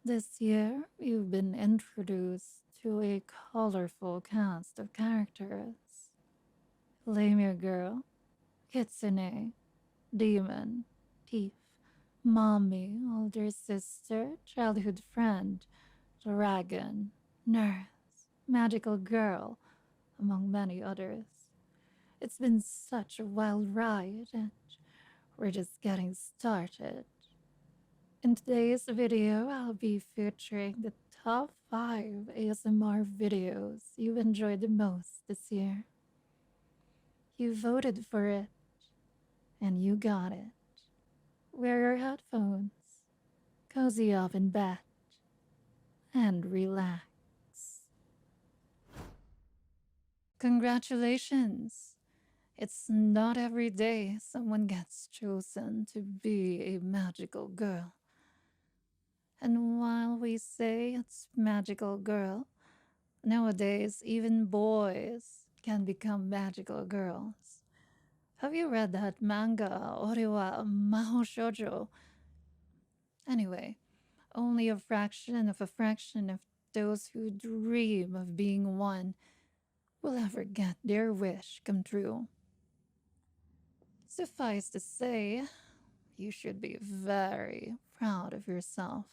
This year, you've been introduced to a colorful cast of characters. Lemur Girl, Kitsune, Demon, Thief, Mommy, older sister, childhood friend, dragon, nurse, magical girl, among many others. It's been such a wild ride, and we're just getting started. In today's video, I'll be featuring the top 5 ASMR videos you've enjoyed the most this year. You voted for it, and you got it. Wear your headphones, cozy up in bed, and relax. Congratulations! It's not every day someone gets chosen to be a magical girl. And while we say it's magical girl, nowadays even boys can become magical girls. Have you read that manga, Orewa Maho Shoujo? Anyway, only a fraction of those who dream of being one will ever get their wish come true. Suffice to say, you should be very proud of yourself.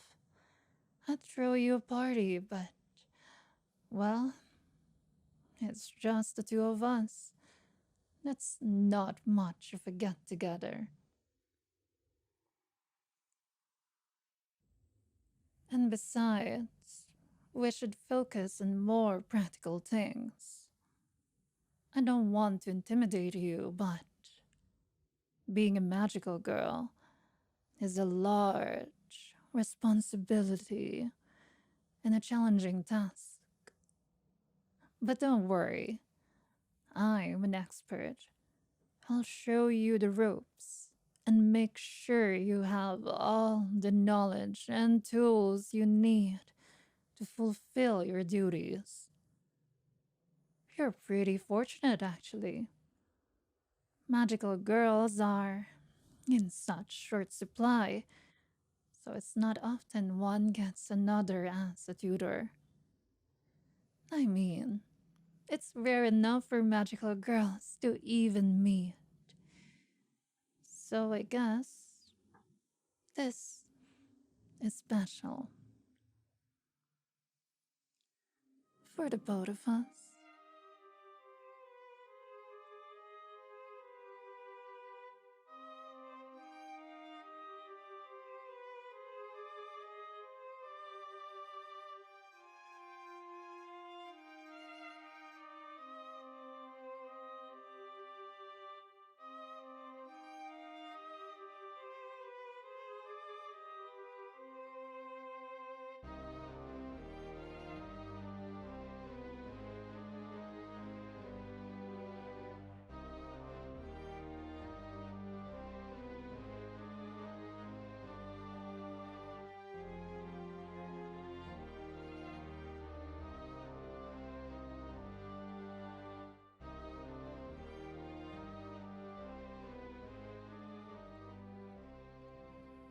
I'd throw you a party, but, well, it's just the two of us. That's not much of a get together. And besides, we should focus on more practical things. I don't want to intimidate you, but being a magical girl is a large responsibility and a challenging task. But don't worry, I'm an expert. I'll show you the ropes and make sure you have all the knowledge and tools you need to fulfill your duties. You're pretty fortunate, actually. Magical girls are in such short supply, so it's not often one gets another as a tutor. I mean, it's rare enough for magical girls to even meet. So I guess this is special for the both of us.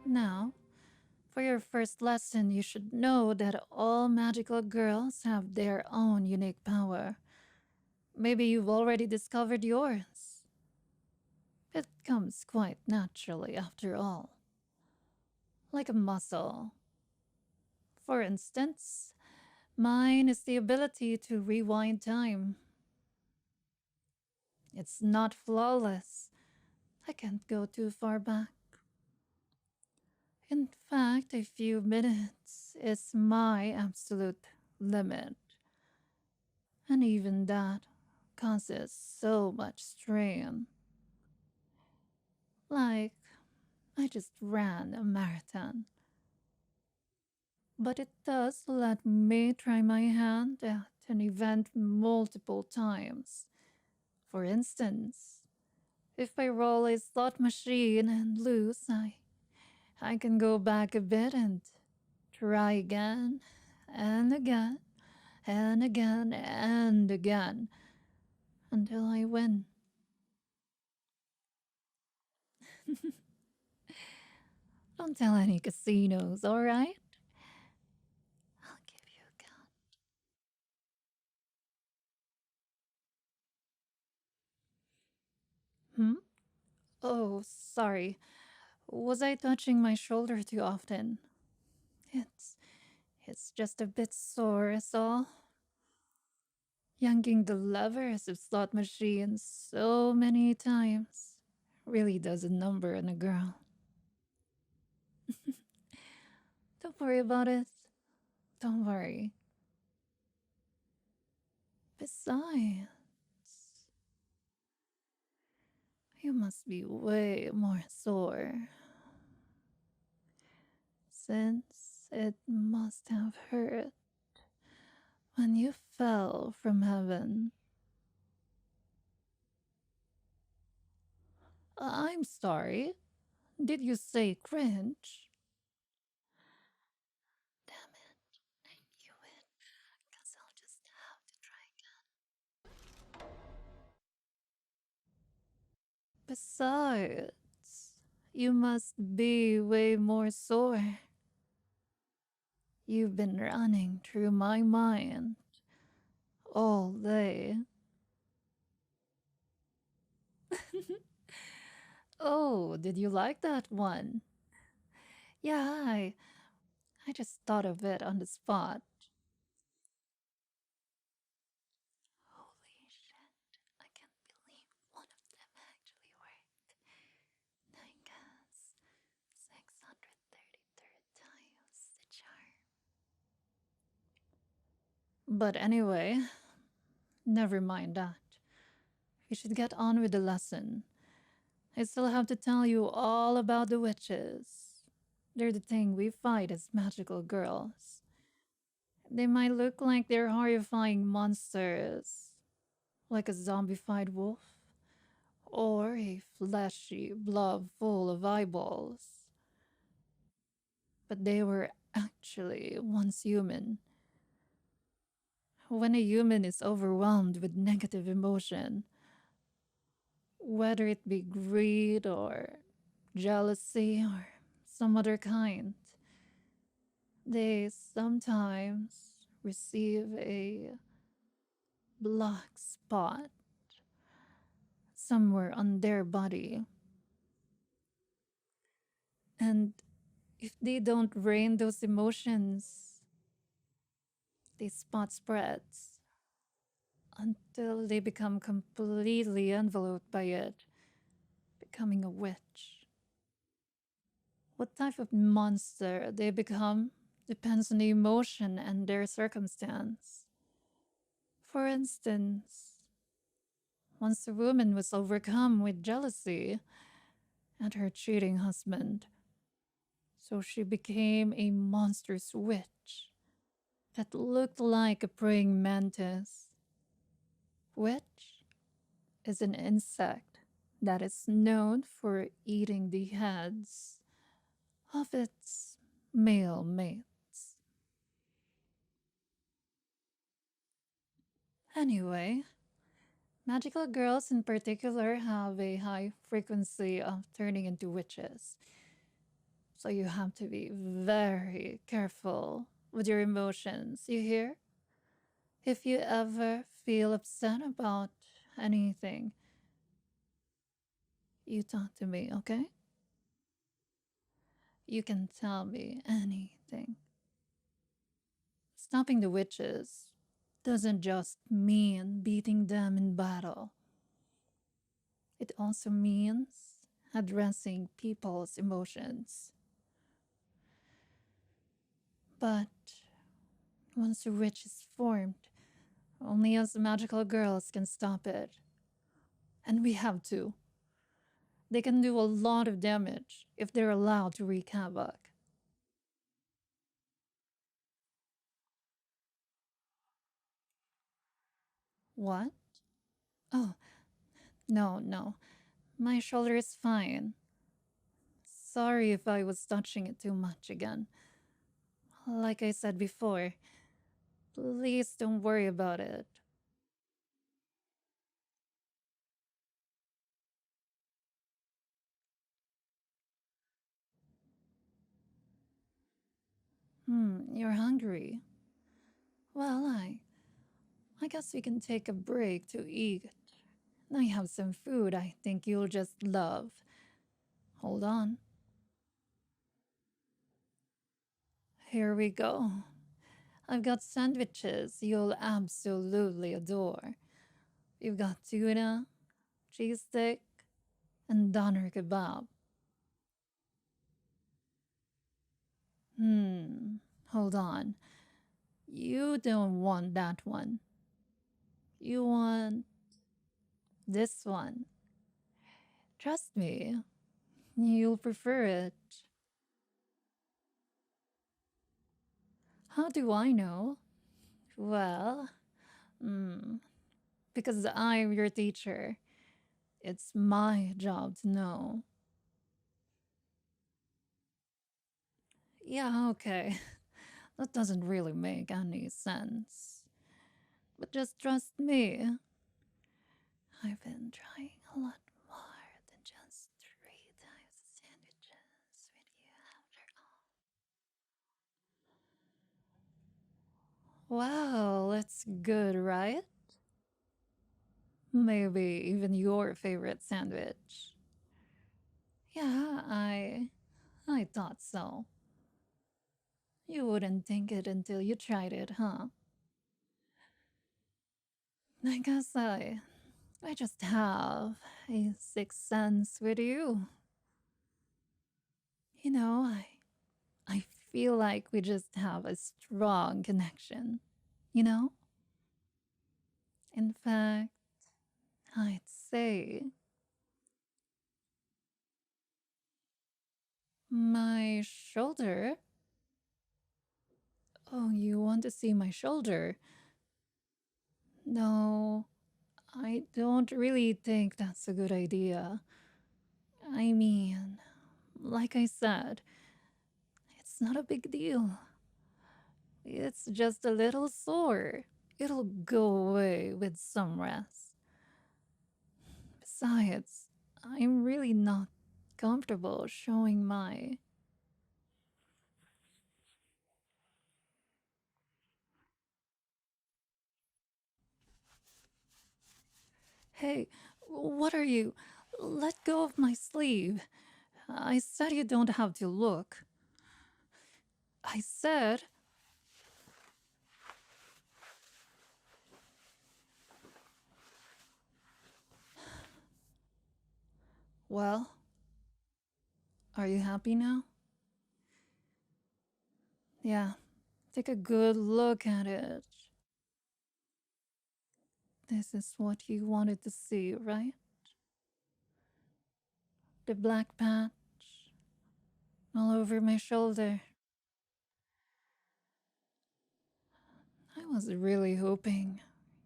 Now, for your first lesson, you should know that all magical girls have their own unique power. Maybe you've already discovered yours. It comes quite naturally, after all. Like a muscle. For instance, mine is the ability to rewind time. It's not flawless. I can't go too far back. In fact, a few minutes is my absolute limit. And even that causes so much strain. Like, I just ran a marathon. But it does let me try my hand at an event multiple times. For instance, if I roll a slot machine and lose, I can go back a bit and try again and again and again and again until I win. Don't tell any casinos, alright? Hmm? Oh, sorry. Was I touching my shoulder too often? It's it's just a bit sore is all. Yanking the levers of slot machines so many times really does a number on a girl. Don't worry about it. Don't worry. Besides, you must be way more sore, since it must have hurt when you fell from heaven. I'm sorry. Did you say cringe? Damn it. I knew it. Guess I'll just have to try again. Besides, you must be way more sore. You've been running through my mind all day. Oh, did you like that one? Yeah, I just thought of it on the spot. Holy shit, I can't believe one of them actually worked. I guess 633rd times the charm. But anyway, never mind that. We should get on with the lesson. I still have to tell you all about the witches. They're the thing we fight as magical girls. They might look like they're horrifying monsters, like a zombified wolf, or a fleshy blob full of eyeballs. But they were actually once human. When a human is overwhelmed with negative emotion, whether it be greed or jealousy or some other kind, they sometimes receive a black spot somewhere on their body. And if they don't rein those emotions, the spot spreads until they become completely enveloped by it, becoming a witch. What type of monster they become depends on the emotion and their circumstance. For instance, once a woman was overcome with jealousy at her cheating husband, so she became a monstrous witch that looked like a praying mantis, which is an insect that is known for eating the heads of its male mates. Anyway, magical girls in particular have a high frequency of turning into witches. So you have to be very careful with your emotions, you hear? If you ever feel upset about anything, you talk to me, okay? You can tell me anything. Stopping the witches doesn't just mean beating them in battle. It also means addressing people's emotions. But once a witch is formed, only us magical girls can stop it. And we have to. They can do a lot of damage if they're allowed to wreak havoc. What? Oh, no. My shoulder is fine. Sorry if I was touching it too much again. Like I said before, please don't worry about it. You're hungry. Well, I guess we can take a break to eat I have some food I think you'll just love. Hold on. Here we go. I've got sandwiches you'll absolutely adore. You've got tuna, cheese stick, and doner kebab. Hold on. You don't want that one. You want this one. Trust me, you'll prefer it. How do I know? Well, because I'm your teacher. It's my job to know. Yeah, okay. That doesn't really make any sense. But just trust me. I've been trying a lot more than just 3 times sandwiches with you after all. Well, it's good, right? Maybe even your favorite sandwich. Yeah, I thought so. You wouldn't think it until you tried it, huh? I guess I just have a sixth sense with you. You know, I feel like we just have a strong connection, you know? In fact, I'd say my shoulder. Oh, you want to see my shoulder? No, I don't really think that's a good idea. I mean, like I said, it's not a big deal. It's just a little sore. It'll go away with some rest. Besides, I'm really not comfortable showing my. Hey, what are you? Let go of my sleeve. I said you don't have to look. I said. Well, are you happy now? Yeah, take a good look at it. This is what you wanted to see, right? The black patch all over my shoulder. I was really hoping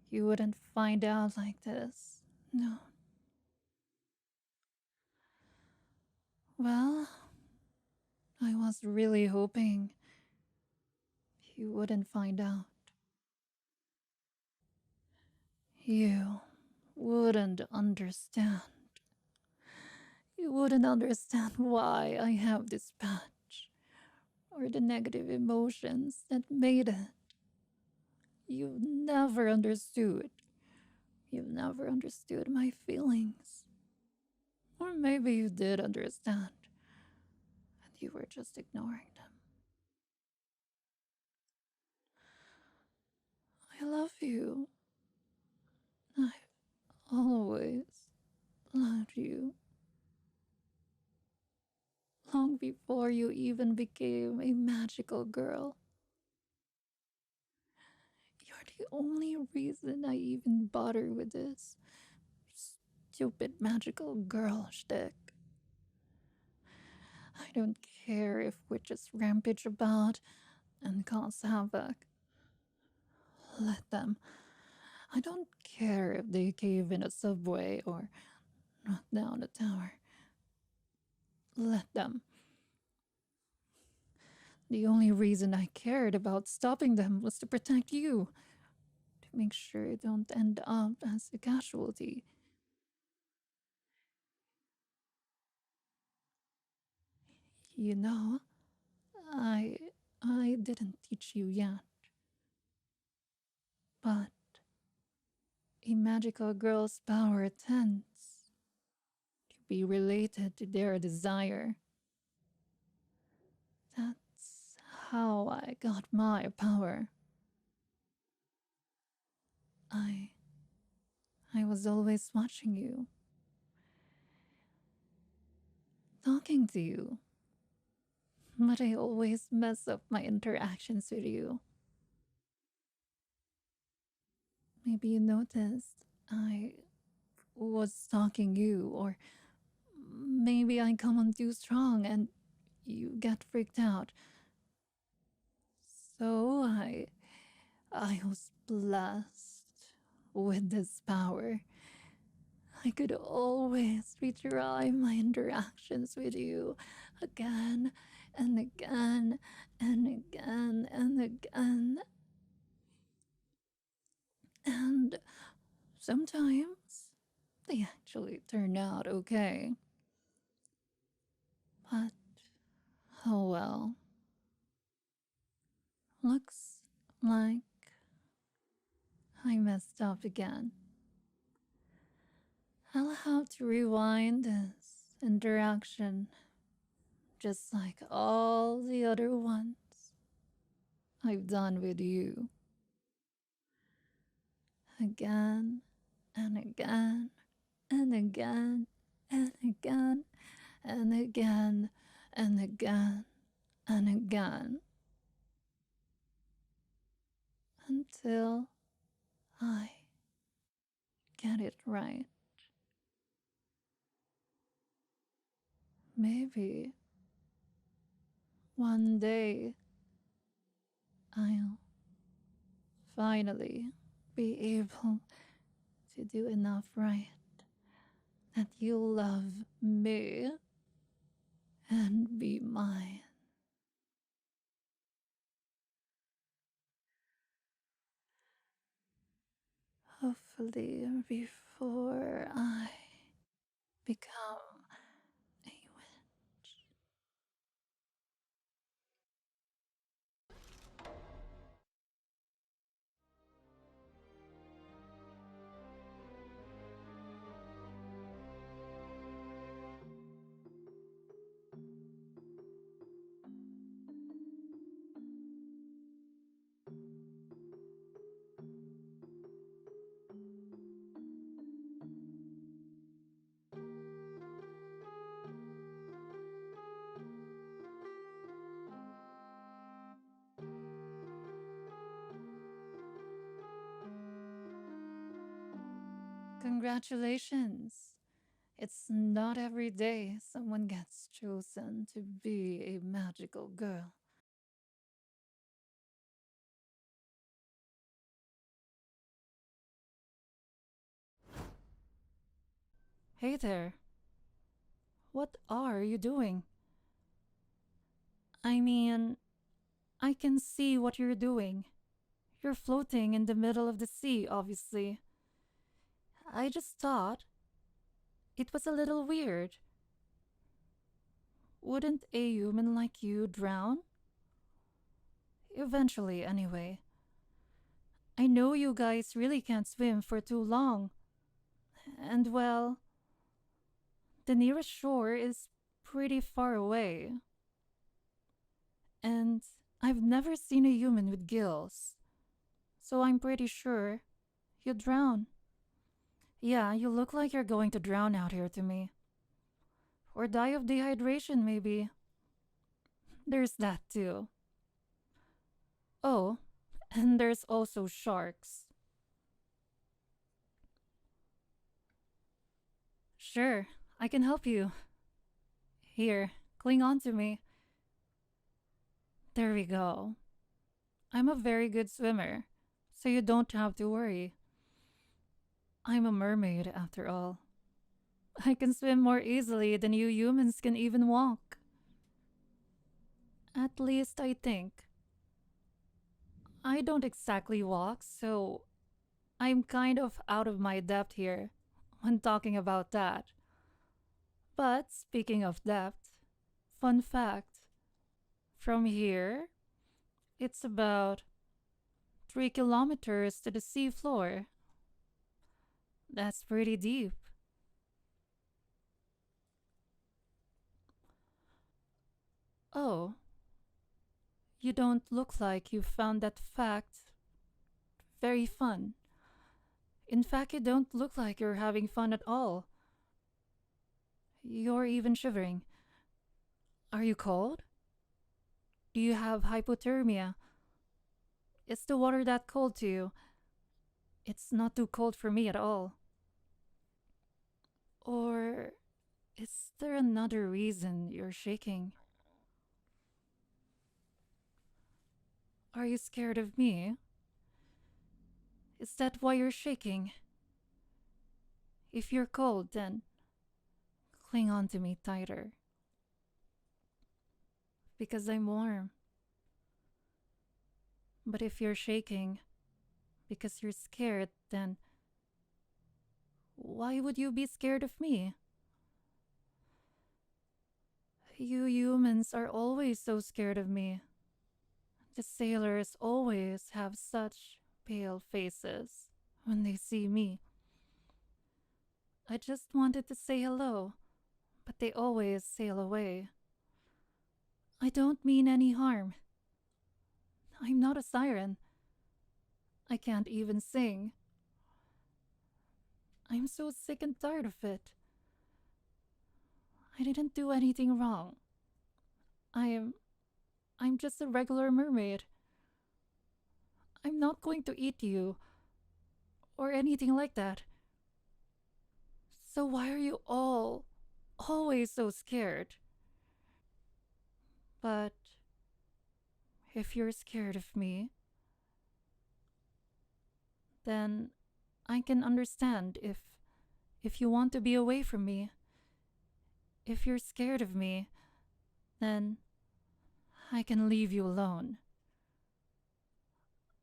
you wouldn't find out like this. No. Well, I was really hoping you wouldn't find out. You wouldn't understand. You wouldn't understand why I have this patch or the negative emotions that made it. You never understood. You never understood my feelings. Or maybe you did understand, and you were just ignoring them. I love you. I've always loved you. Long before you even became a magical girl. You're the only reason I even bother with this stupid magical girl shtick. I don't care if witches rampage about and cause havoc. Let them. I don't care if they cave in a subway or knock down a tower. Let them. The only reason I cared about stopping them was to protect you, to make sure you don't end up as a casualty. You know, I I didn't teach you yet, but A magical girl's power tends to be related to their desire. That's how I got my power. I I was always watching you, talking to you, but I always mess up my interactions with you. Maybe you noticed I was stalking you, or maybe I come on too strong and you get freaked out. So I was blessed with this power. I could always retry my interactions with you again and again and again and again. And sometimes they actually turn out okay. But, oh well. Looks like I messed up again. I'll have to rewind this interaction just like all the other ones I've done with you. Again and again and again and again and again and again and again until I get it right. Maybe one day I'll finally be able to do enough right that you'll love me and be mine. Hopefully, before I become a witch. Congratulations! It's not every day someone gets chosen to be a magical girl. Hey there. What are you doing? I mean, I can see what you're doing. You're floating in the middle of the sea, obviously. I just thought it was a little weird. Wouldn't a human like you drown? Eventually, anyway. I know you guys really can't swim for too long. And well, the nearest shore is pretty far away. And I've never seen a human with gills. So I'm pretty sure you'd drown. Yeah, you look like you're going to drown out here to me. Or die of dehydration, maybe. There's that too. Oh, and there's also sharks. Sure, I can help you. Here, cling on to me. There we go. I'm a very good swimmer, so you don't have to worry. I'm a mermaid, after all. I can swim more easily than you humans can even walk. At least I think. I don't exactly walk, so I'm kind of out of my depth here when talking about that. But speaking of depth, fun fact from here, it's about 3 kilometers to the sea floor. That's pretty deep. Oh, you don't look like you found that fact very fun. In fact, you don't look like you're having fun at all. You're even shivering. Are you cold? Do you have hypothermia? Is the water that cold to you? It's not too cold for me at all. Or is there another reason you're shaking? Are you scared of me? Is that why you're shaking? If you're cold, then cling on to me tighter. Because I'm warm. But if you're shaking because you're scared, then why would you be scared of me? You humans are always so scared of me. The sailors always have such pale faces when they see me. I just wanted to say hello, but they always sail away. I don't mean any harm. I'm not a siren. I can't even sing. I'm so sick and tired of it. I didn't do anything wrong. I'm just a regular mermaid. I'm not going to eat you or anything like that. So why are you all always so scared? But if you're scared of me, then I can understand if you want to be away from me. If you're scared of me, then I can leave you alone.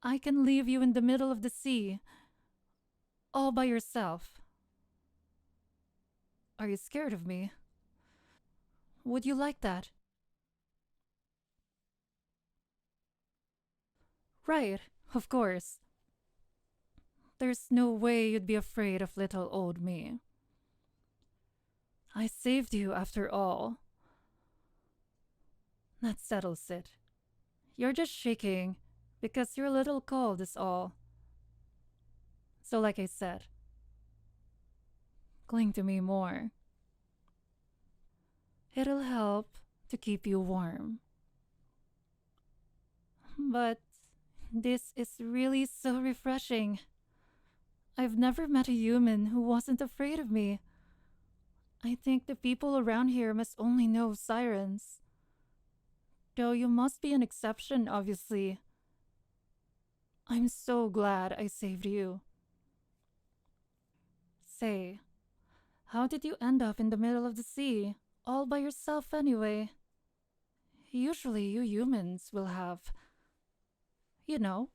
I can leave you in the middle of the sea, all by yourself. Are you scared of me? Would you like that? Right, of course. There's no way you'd be afraid of little old me. I saved you after all. That settles it. You're just shaking because you're a little cold is all. So like I said, cling to me more. It'll help to keep you warm. But this is really so refreshing. I've never met a human who wasn't afraid of me. I think the people around here must only know sirens. Though you must be an exception, obviously. I'm so glad I saved you. Say, how did you end up in the middle of the sea, all by yourself anyway? Usually you humans will have, you know,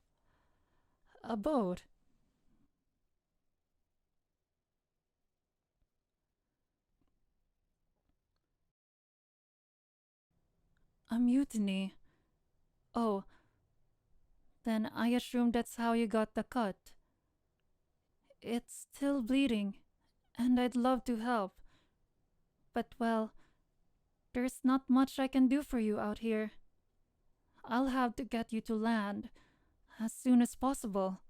a boat. A mutiny. Oh, then I assume that's how you got the cut. It's still bleeding, and I'd love to help. But well, there's not much I can do for you out here. I'll have to get you to land as soon as possible.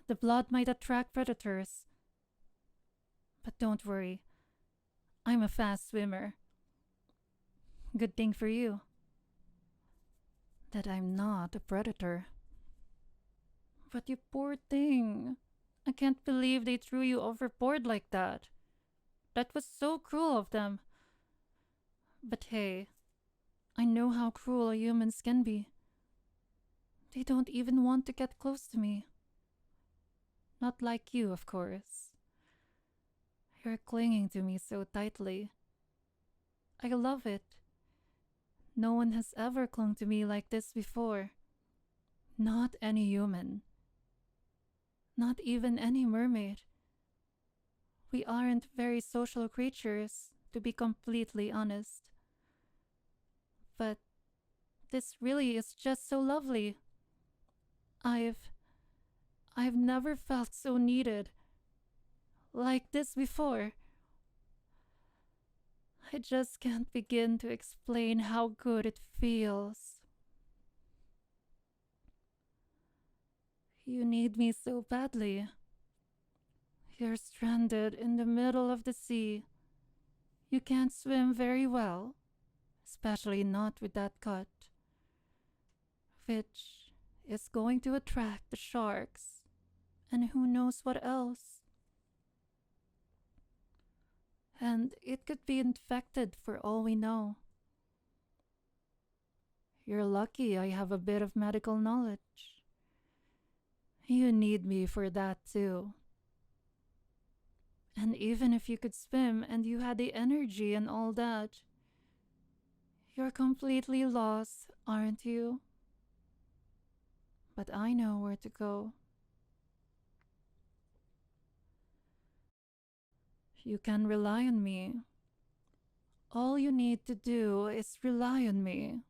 The blood might attract predators. But don't worry, I'm a fast swimmer. Good thing for you that I'm not a predator. But you poor thing. I can't believe they threw you overboard like that. That was so cruel of them. But hey, I know how cruel humans can be. They don't even want to get close to me. Not like you, of course. You're clinging to me so tightly. I love it. No one has ever clung to me like this before. Not any human. Not even any mermaid. We aren't very social creatures, to be completely honest. But this really is just so lovely. I've never felt so needed. like this before. I just can't begin to explain how good it feels. You need me so badly. You're stranded in the middle of the sea. You can't swim very well, especially not with that cut, which is going to attract the sharks and who knows what else. And it could be infected for all we know. You're lucky I have a bit of medical knowledge. You need me for that too. And even if you could swim and you had the energy and all that, you're completely lost, aren't you? But I know where to go. You can rely on me. All you need to do is rely on me.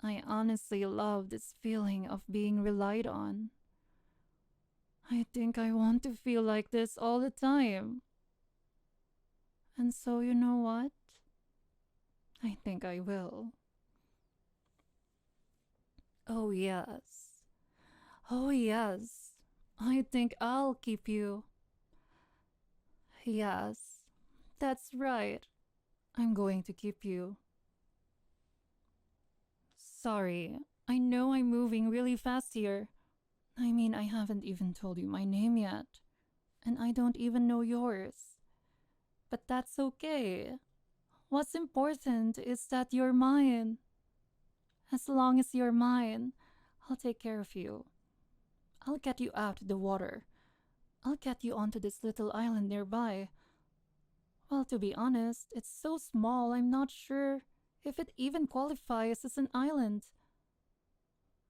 I honestly love this feeling of being relied on. I think I want to feel like this all the time. And so, you know what? I think I will. Oh, yes. Oh, yes. I think I'll keep you. Yes, that's right. I'm going to keep you. Sorry, I know I'm moving really fast here. I mean, I haven't even told you my name yet. And I don't even know yours. But that's okay. What's important is that you're mine. As long as you're mine, I'll take care of you. I'll get you out of the water. I'll get you onto this little island nearby. Well, to be honest, it's so small I'm not sure if it even qualifies as an island.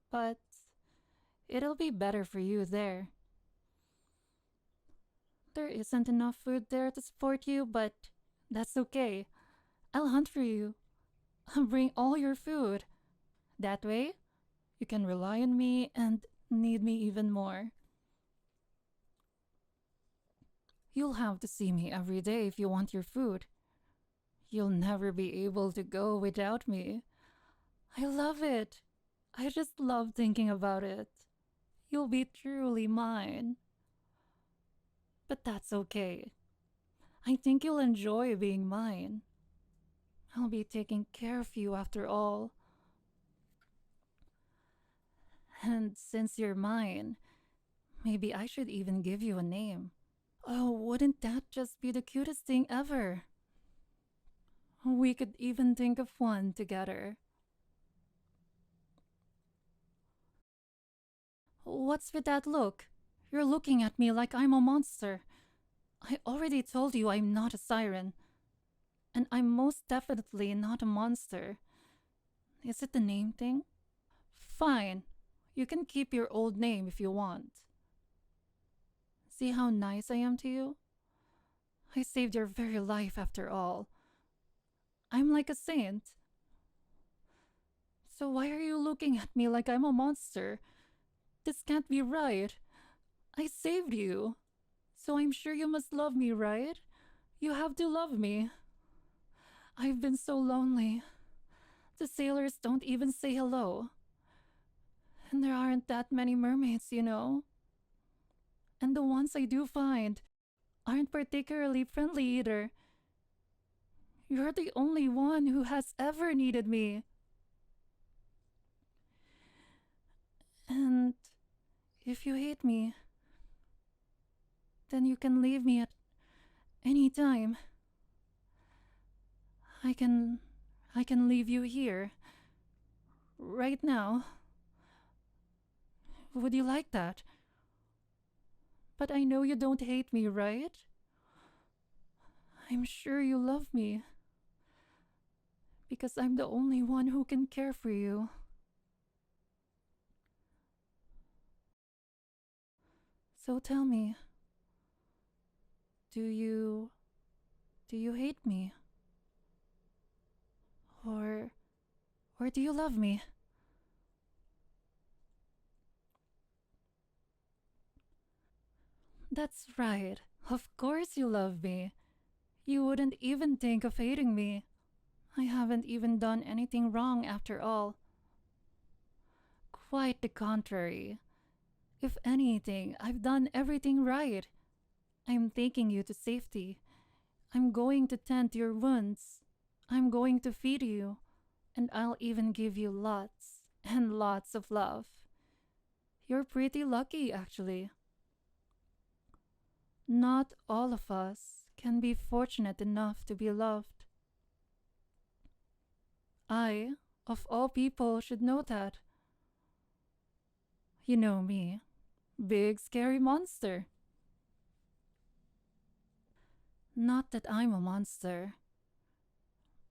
But it'll be better for you there. There isn't enough food there to support you, but that's okay. I'll hunt for you. I'll bring all your food. That way, you can rely on me and need me even more. You'll have to see me every day if you want your food. You'll never be able to go without me. I love it. I just love thinking about it. You'll be truly mine. But that's okay. I think you'll enjoy being mine. I'll be taking care of you after all. And since you're mine, maybe I should even give you a name. Oh, wouldn't that just be the cutest thing ever? We could even think of one together. What's with that look? You're looking at me like I'm a monster. I already told you I'm not a siren. And I'm most definitely not a monster. Is it the name thing? Fine. You can keep your old name if you want. See how nice I am to you? I saved your very life after all. I'm like a saint. So why are you looking at me like I'm a monster? This can't be right. I saved you. So I'm sure you must love me, right? You have to love me. I've been so lonely. The sailors don't even say hello. And there aren't that many mermaids, you know. And the ones I do find aren't particularly friendly either. You're the only one who has ever needed me. And if you hate me, then you can leave me at any time. I can leave you here. Right now. Would you like that? But I know you don't hate me, right? I'm sure you love me. Because I'm the only one who can care for you. So tell me, do you hate me? Or do you love me? That's right. Of course you love me. You wouldn't even think of hating me. I haven't even done anything wrong after all. Quite the contrary. If anything, I've done everything right. I'm taking you to safety. I'm going to tend to your wounds. I'm going to feed you. And I'll even give you lots and lots of love. You're pretty lucky, actually. Not all of us can be fortunate enough to be loved. I, of all people, should know that. You know me. Big scary monster. Not that I'm a monster.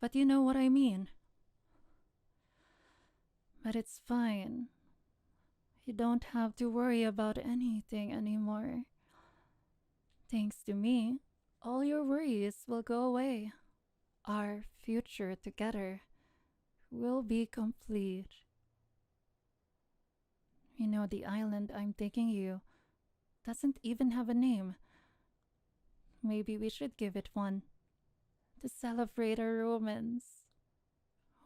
But you know what I mean. But it's fine. You don't have to worry about anything anymore. Thanks to me, all your worries will go away. Our future together will be complete. You know, the island I'm taking you doesn't even have a name. Maybe we should give it one to celebrate our romance.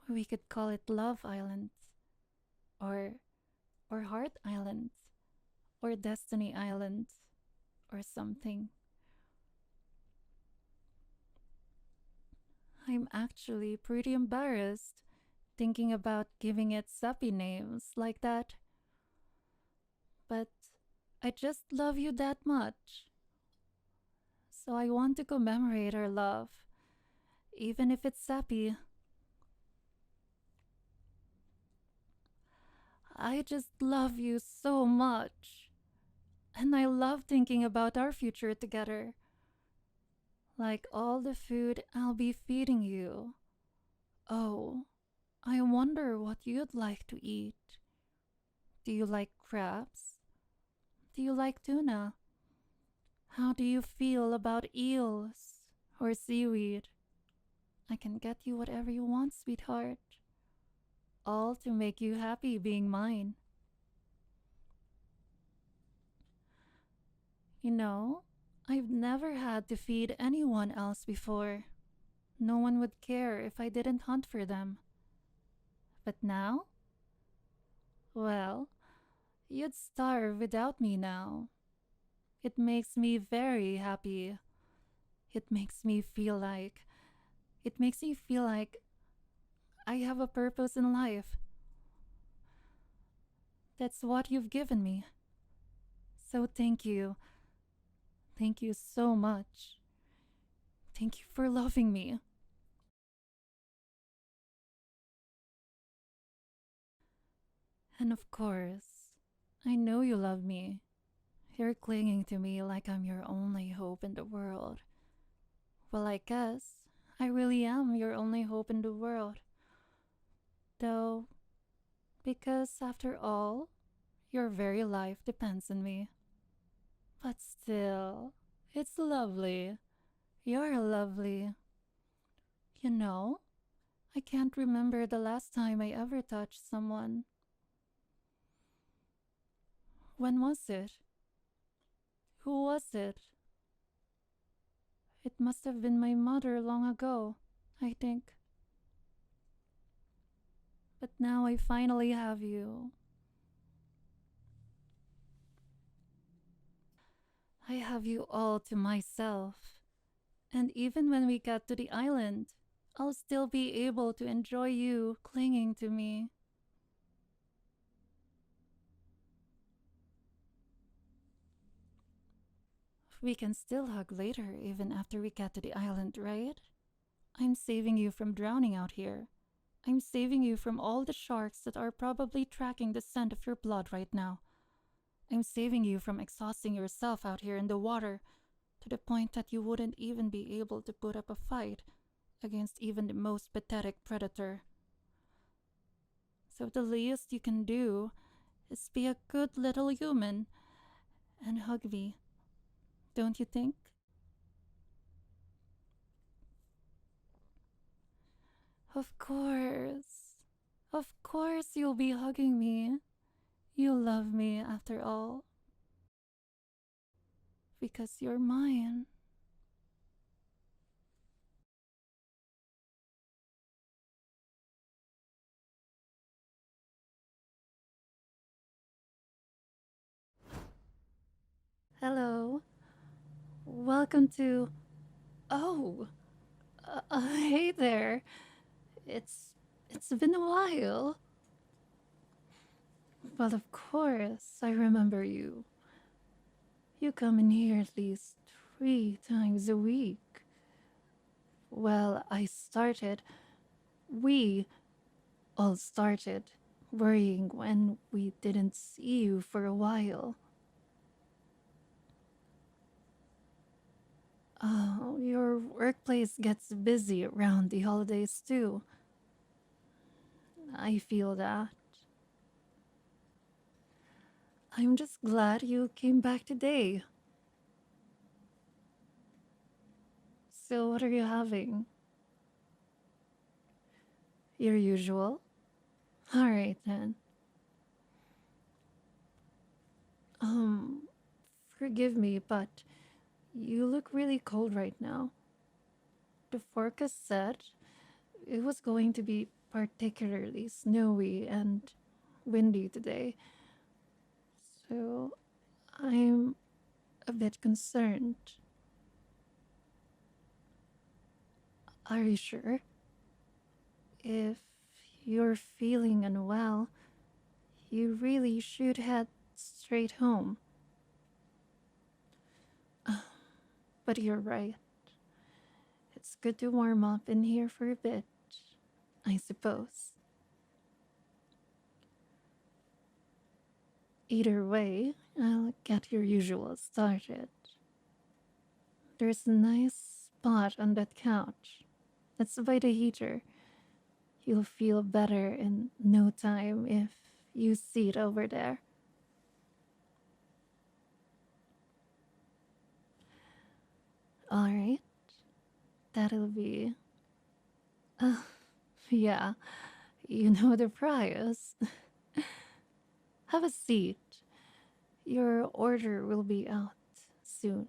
We could call it Love Island, or Heart Island, or Destiny Island, or something. I'm actually pretty embarrassed thinking about giving it sappy names like that. But I just love you that much. So I want to commemorate our love, even if it's sappy. I just love you so much. And I love thinking about our future together. Like all the food I'll be feeding you. Oh, I wonder what you'd like to eat. Do you like crabs? Do you like tuna? How do you feel about eels or seaweed? I can get you whatever you want, sweetheart. All to make you happy being mine. You know, I've never had to feed anyone else before. No one would care if I didn't hunt for them. But now? Well, you'd starve without me now. It makes me very happy. It makes me feel like. It makes me feel like I have a purpose in life. That's what you've given me. So thank you. Thank you so much. Thank you for loving me. And of course, I know you love me. You're clinging to me like I'm your only hope in the world. Well, I guess I really am your only hope in the world. Though, because after all, your very life depends on me. But still, it's lovely. You're lovely. You know, I can't remember the last time I ever touched someone. When was it? Who was it? It must have been my mother long ago, I think. But now I finally have you. I have you all to myself. And even when we get to the island, I'll still be able to enjoy you clinging to me. We can still hug later, even after we get to the island, right? I'm saving you from drowning out here. I'm saving you from all the sharks that are probably tracking the scent of your blood right now. I'm saving you from exhausting yourself out here in the water to the point that you wouldn't even be able to put up a fight against even the most pathetic predator. So the least you can do is be a good little human and hug me, don't you think? Of course. Of course you'll be hugging me. You love me after all. because you're mine. Hello. Welcome to. Oh, hey there. It's been a while. Well, of course, I remember you. You come in here at least 3 times a week. Well, we all started worrying when we didn't see you for a while. Oh, your workplace gets busy around the holidays too. I feel that. I'm just glad you came back today. So, what are you having? Your usual? Alright then. Um, Forgive me, but you look really cold right now. The forecast said it was going to be particularly snowy and windy today, so I'm a bit concerned. Are you sure? If you're feeling unwell, you really should head straight home. But you're right. It's good to warm up in here for a bit, I suppose. Either way, I'll get your usual started. There's a nice spot on that couch. That's by the heater. You'll feel better in no time if you sit over there. Alright, that'll be. Uh, yeah, you know the price. Have a seat. Your order will be out soon.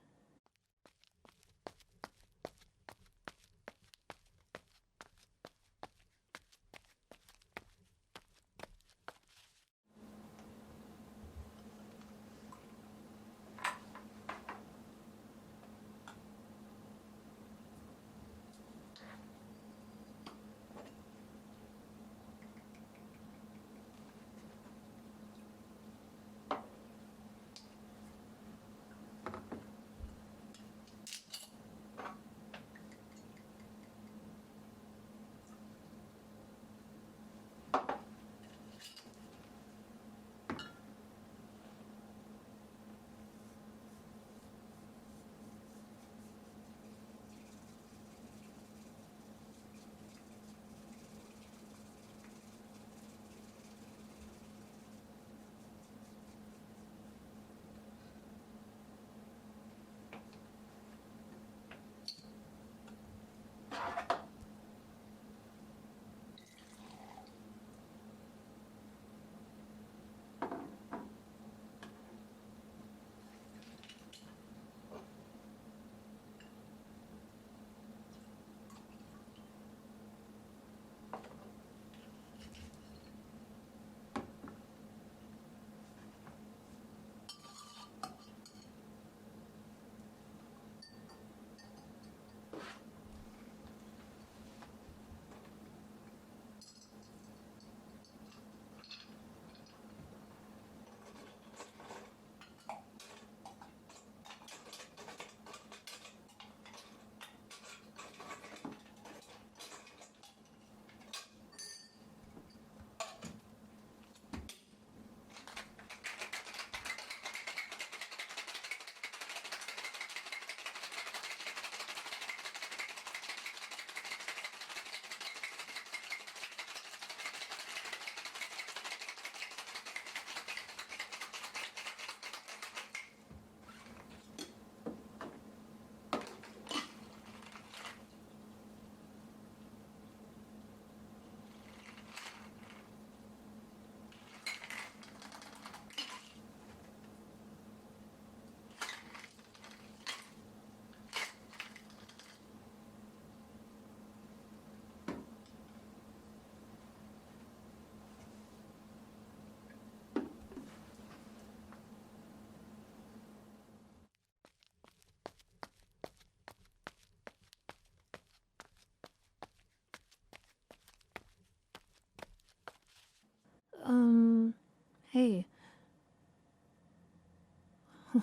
Hey,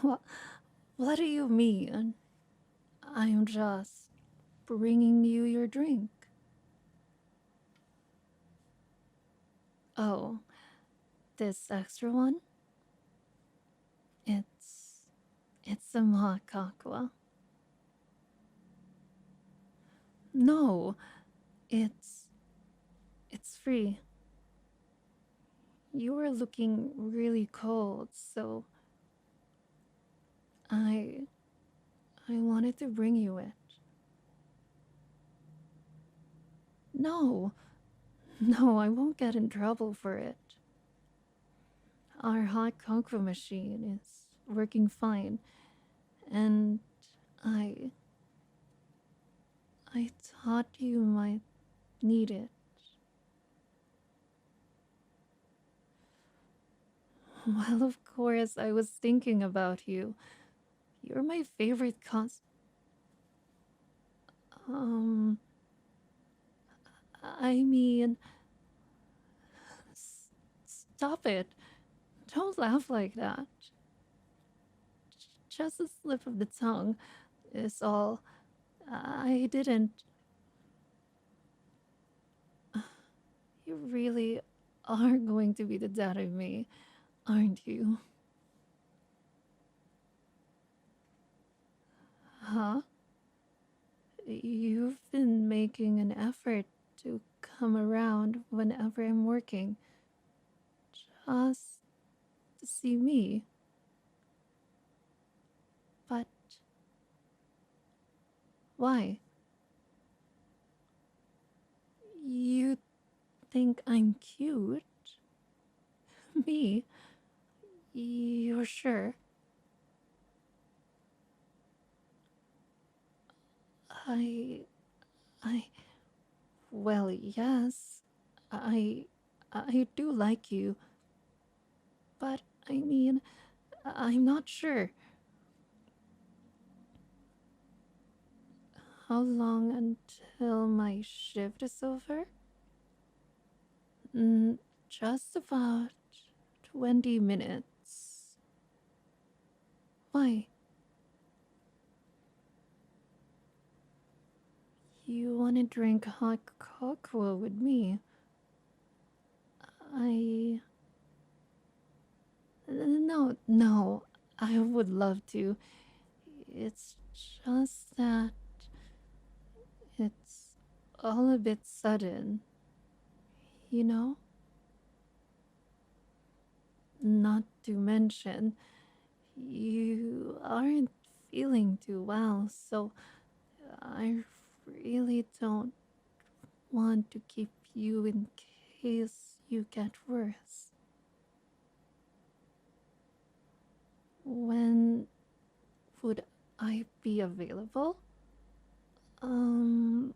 what, what do you mean? I'm just bringing you your drink. Oh, this extra one? It's it's a mock aqua. No, it's it's free. You were looking really cold, so I I wanted to bring you it. No, no, I won't get in trouble for it. Our hot cocoa machine is working fine, and I I thought you might need it. Well, of course, I was thinking about you. You're my favorite Um, I mean, stop it. Don't laugh like that. Just a slip of the tongue is all. I didn't. You really are going to be the dad of me, aren't you? Huh? You've been making an effort to come around whenever I'm working, just to see me. But why? You think I'm cute? Me? You're sure? I. I. Well, yes. I. I do like you. But, I mean, I'm not sure. How long until my shift is over? Mm, just about 20 minutes. Why? You want to drink hot cocoa with me? I. No, no. I would love to. It's just that it's all a bit sudden, you know? Not to mention, you aren't feeling too well, so I really don't want to keep you in case you get worse. When would I be available? Um,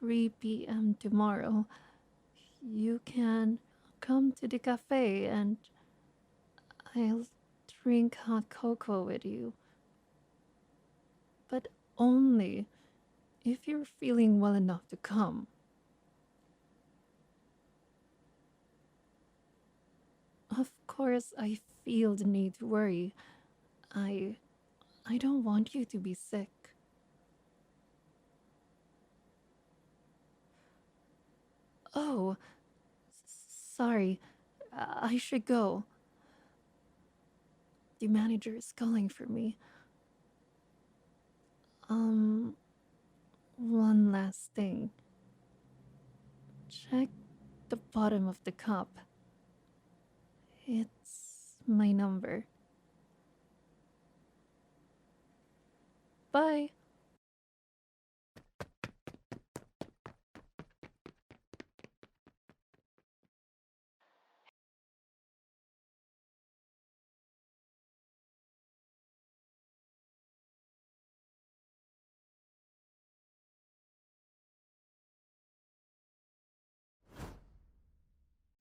3 p.m. tomorrow. You can come to the cafe and I'll drink hot cocoa with you. But only if you're feeling well enough to come. Of course, I feel the need to worry. I I don't want you to be sick. Oh, sorry. I should go. The manager is calling for me. Um, one last thing. Check the bottom of the cup. It's my number. Bye.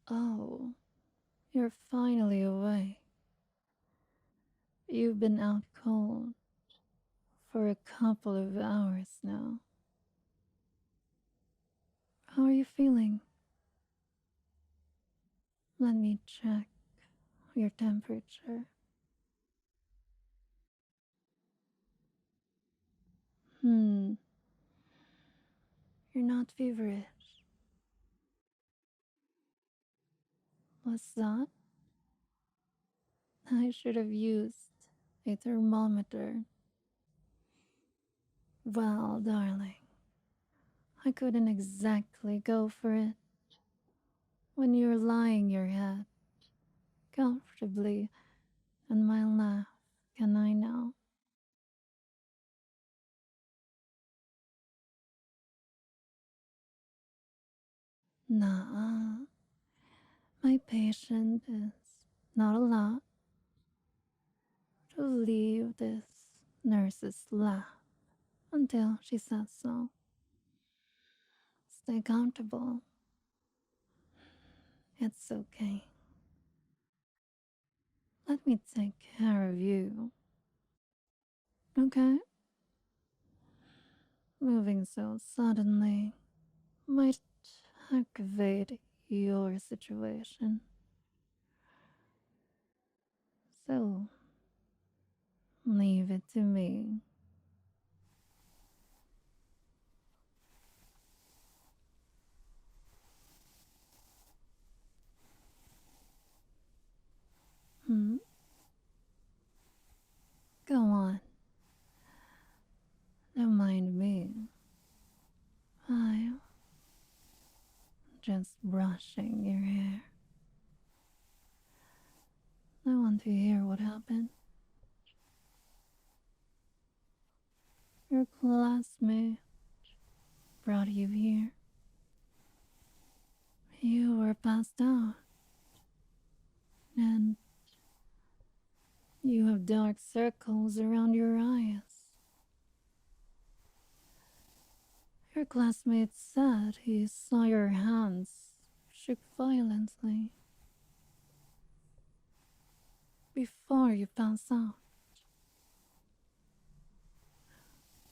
Oh, you're finally awake. You've been out cold for a couple of hours now. How are you feeling? Let me check your temperature. Hmm, you're not feverish. What's that? I should have used a thermometer. Well, darling, I couldn't exactly go for it when you're lying your head comfortably on my lap, can I now? Nah, my patient is not allowed to leave this nurse's lap until she says so. Stay comfortable. It's okay. Let me take care of you. Okay? Moving so suddenly might aggravate your situation. So, leave it to me. Hmm? Go on. Don't mind me. I'm just brushing your hair. I want to hear what happened. Your classmate brought you here. You were passed out, and you have dark circles around your eyes. Your classmate said he saw your hands shook violently before you passed out.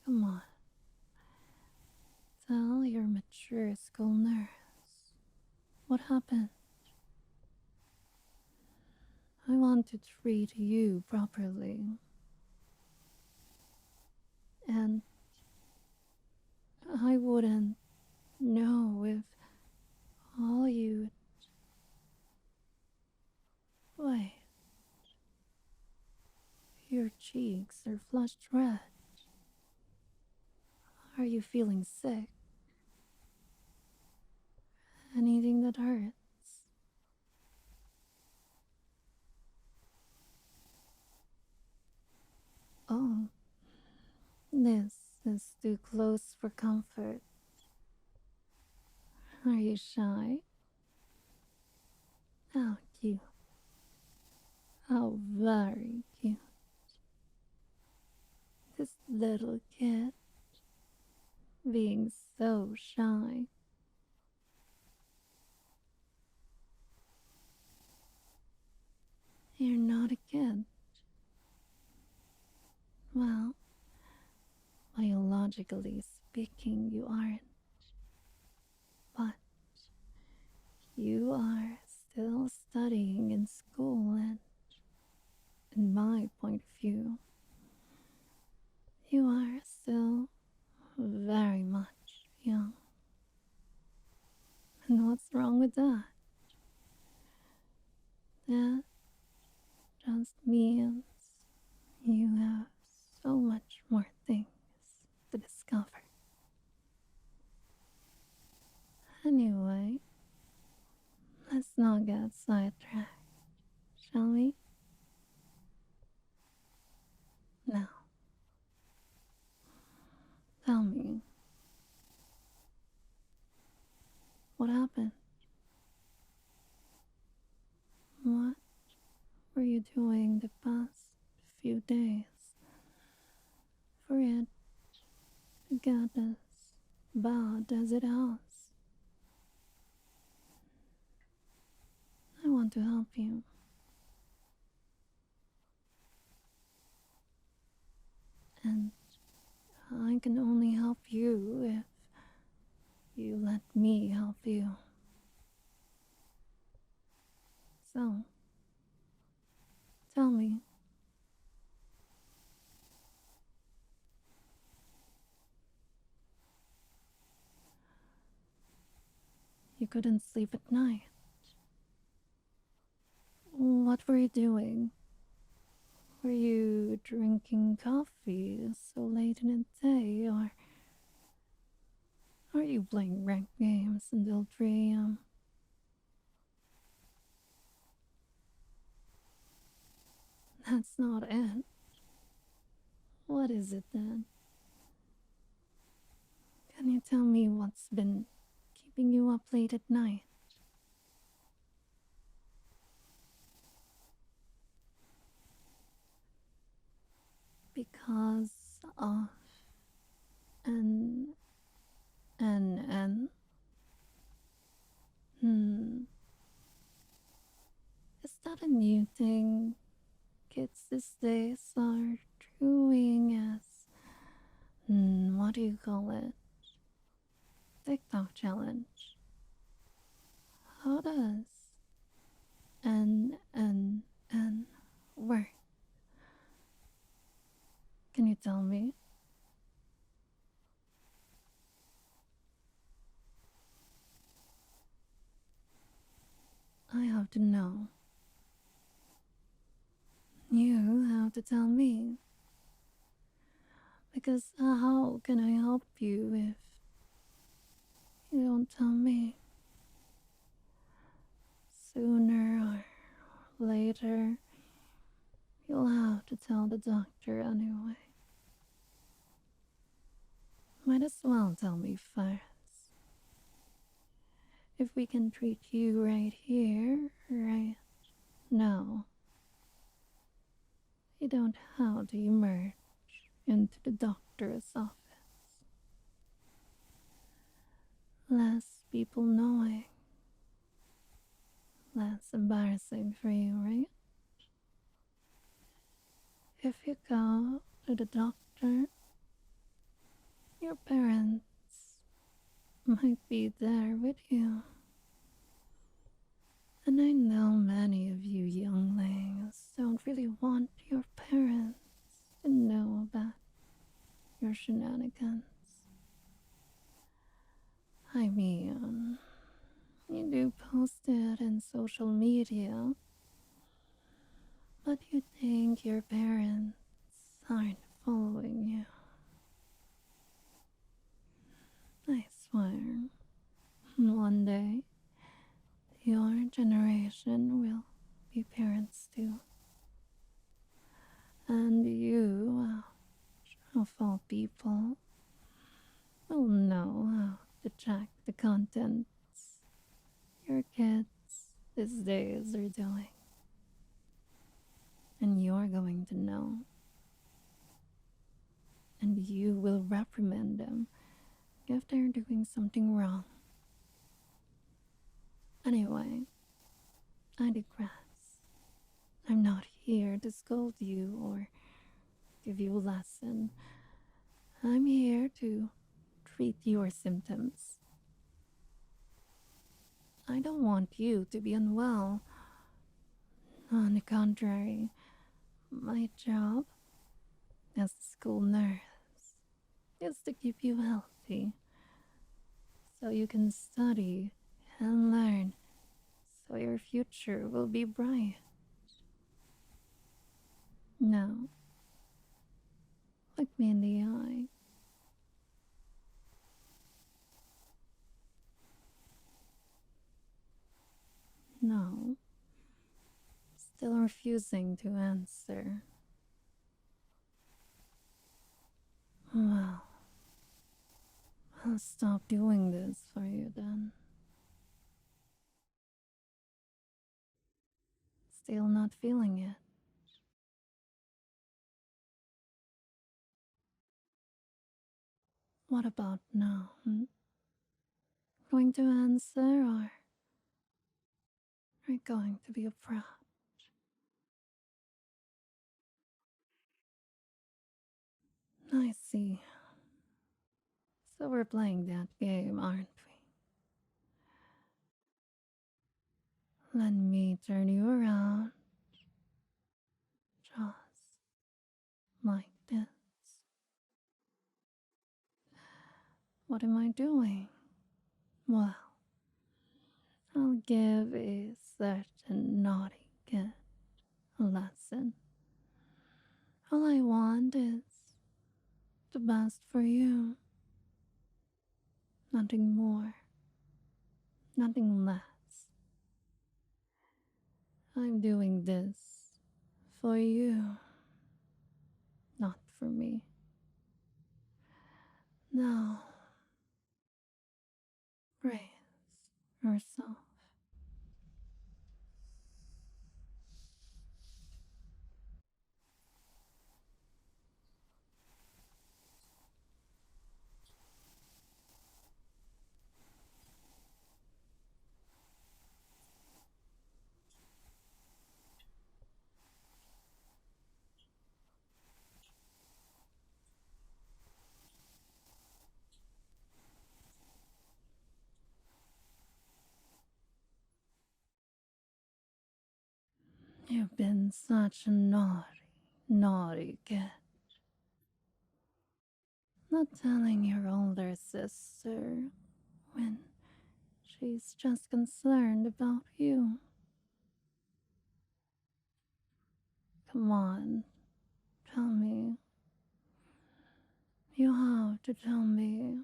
Come on, tell your mature school nurse what happened. I want to treat you properly, and I wouldn't know if all you. Wait, your cheeks are flushed red. Are you feeling sick? Anything that hurts? Oh, this is too close for comfort. Are you shy? How cute. How very cute. This little kid being so shy. You're not a kid. Well, biologically speaking, you aren't. But you are still studying in school, and in my point of view, you are still very much young. And what's wrong with that? That just means you have so much more things to discover. Anyway, let's not get sidetracked, shall we? Now, tell me, what happened? What were you doing the past few days for it to get as bad as it has? I want to help you, and I can only help you if you let me help you. So, tell me, you couldn't sleep at night. What were you doing? Were you drinking coffee so late in the day, or are you playing ranked games until 3 a.m.? That's not it. What is it then? Can you tell me what's been keeping you up late at night? Because of an an. Hmm. Is that a new thing kids these days are doing as what do you call it? TikTok challenge. How does an work? Can you tell me? I have to know. You have to tell me. Because how can I help you if you don't tell me? Sooner or later, you'll have to tell the doctor anyway. Might as well tell me first. If we can treat you right here, right now, you don't have to emerge into the doctor's office. Less people knowing, less embarrassing for you, right? If you go to the doctor, your parents might be there with you. And I know many of you younglings don't really want your parents to know about your shenanigans. I mean, you do post it in social media, but you think your parents aren't following you. I swear, one day, your generation will be parents too. And you, of all people, will know how to check the contents your kids these days are doing. And you're going to know. And you will reprimand them if they're doing something wrong. Anyway, I digress. I'm not here to scold you or give you a lesson. I'm here to treat your symptoms. I don't want you to be unwell. On the contrary, my job as a school nurse is to keep you healthy so you can study and learn so your future will be bright. Now, look me in the eye. No, still refusing to answer. Well, I'll stop doing this for you then. Still not feeling it. What about now? Going to answer or are you going to be a brat? I see. So we're playing that game, aren't we? Let me turn you around just like this. What am I doing? Well, I'll give a certain naughty kid a lesson. All I want is the best for you. Nothing more, nothing less. I'm doing this for you, not for me. Now, brace yourself. You've been such a naughty, naughty kid. Not telling your older sister when she's just concerned about you. Come on, tell me. You have to tell me,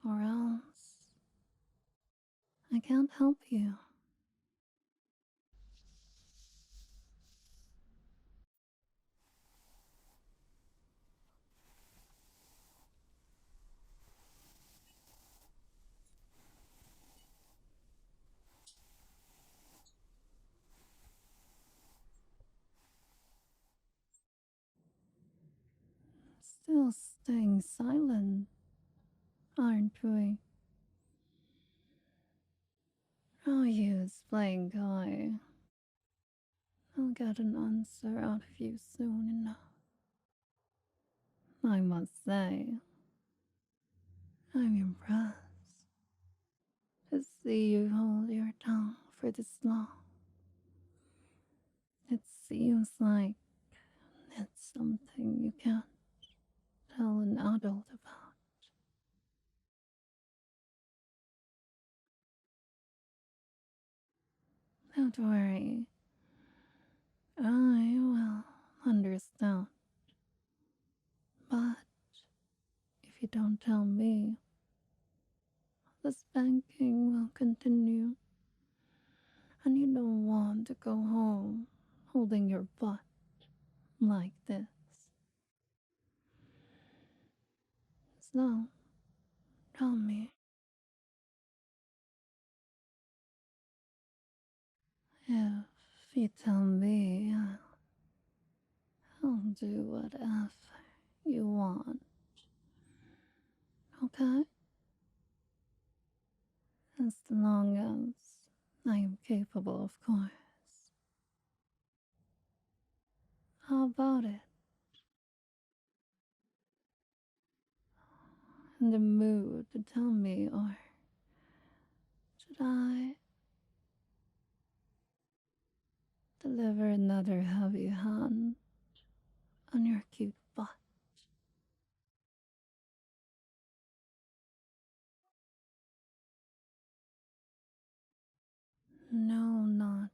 or else I can't help you. Still staying silent, aren't we? No use playing coy. I'll get an answer out of you soon enough. I must say, I'm impressed to see you hold your tongue for this long. It seems like it's something you can't tell an adult about. Don't worry, I will understand. But if you don't tell me, the spanking will continue, and you don't want to go home holding your butt like this. So, tell me, if you tell me, I'll do whatever you want, okay? As long as I am capable, of course. How about it? In the mood to tell me, or should I deliver another heavy hand on your cute butt? No, not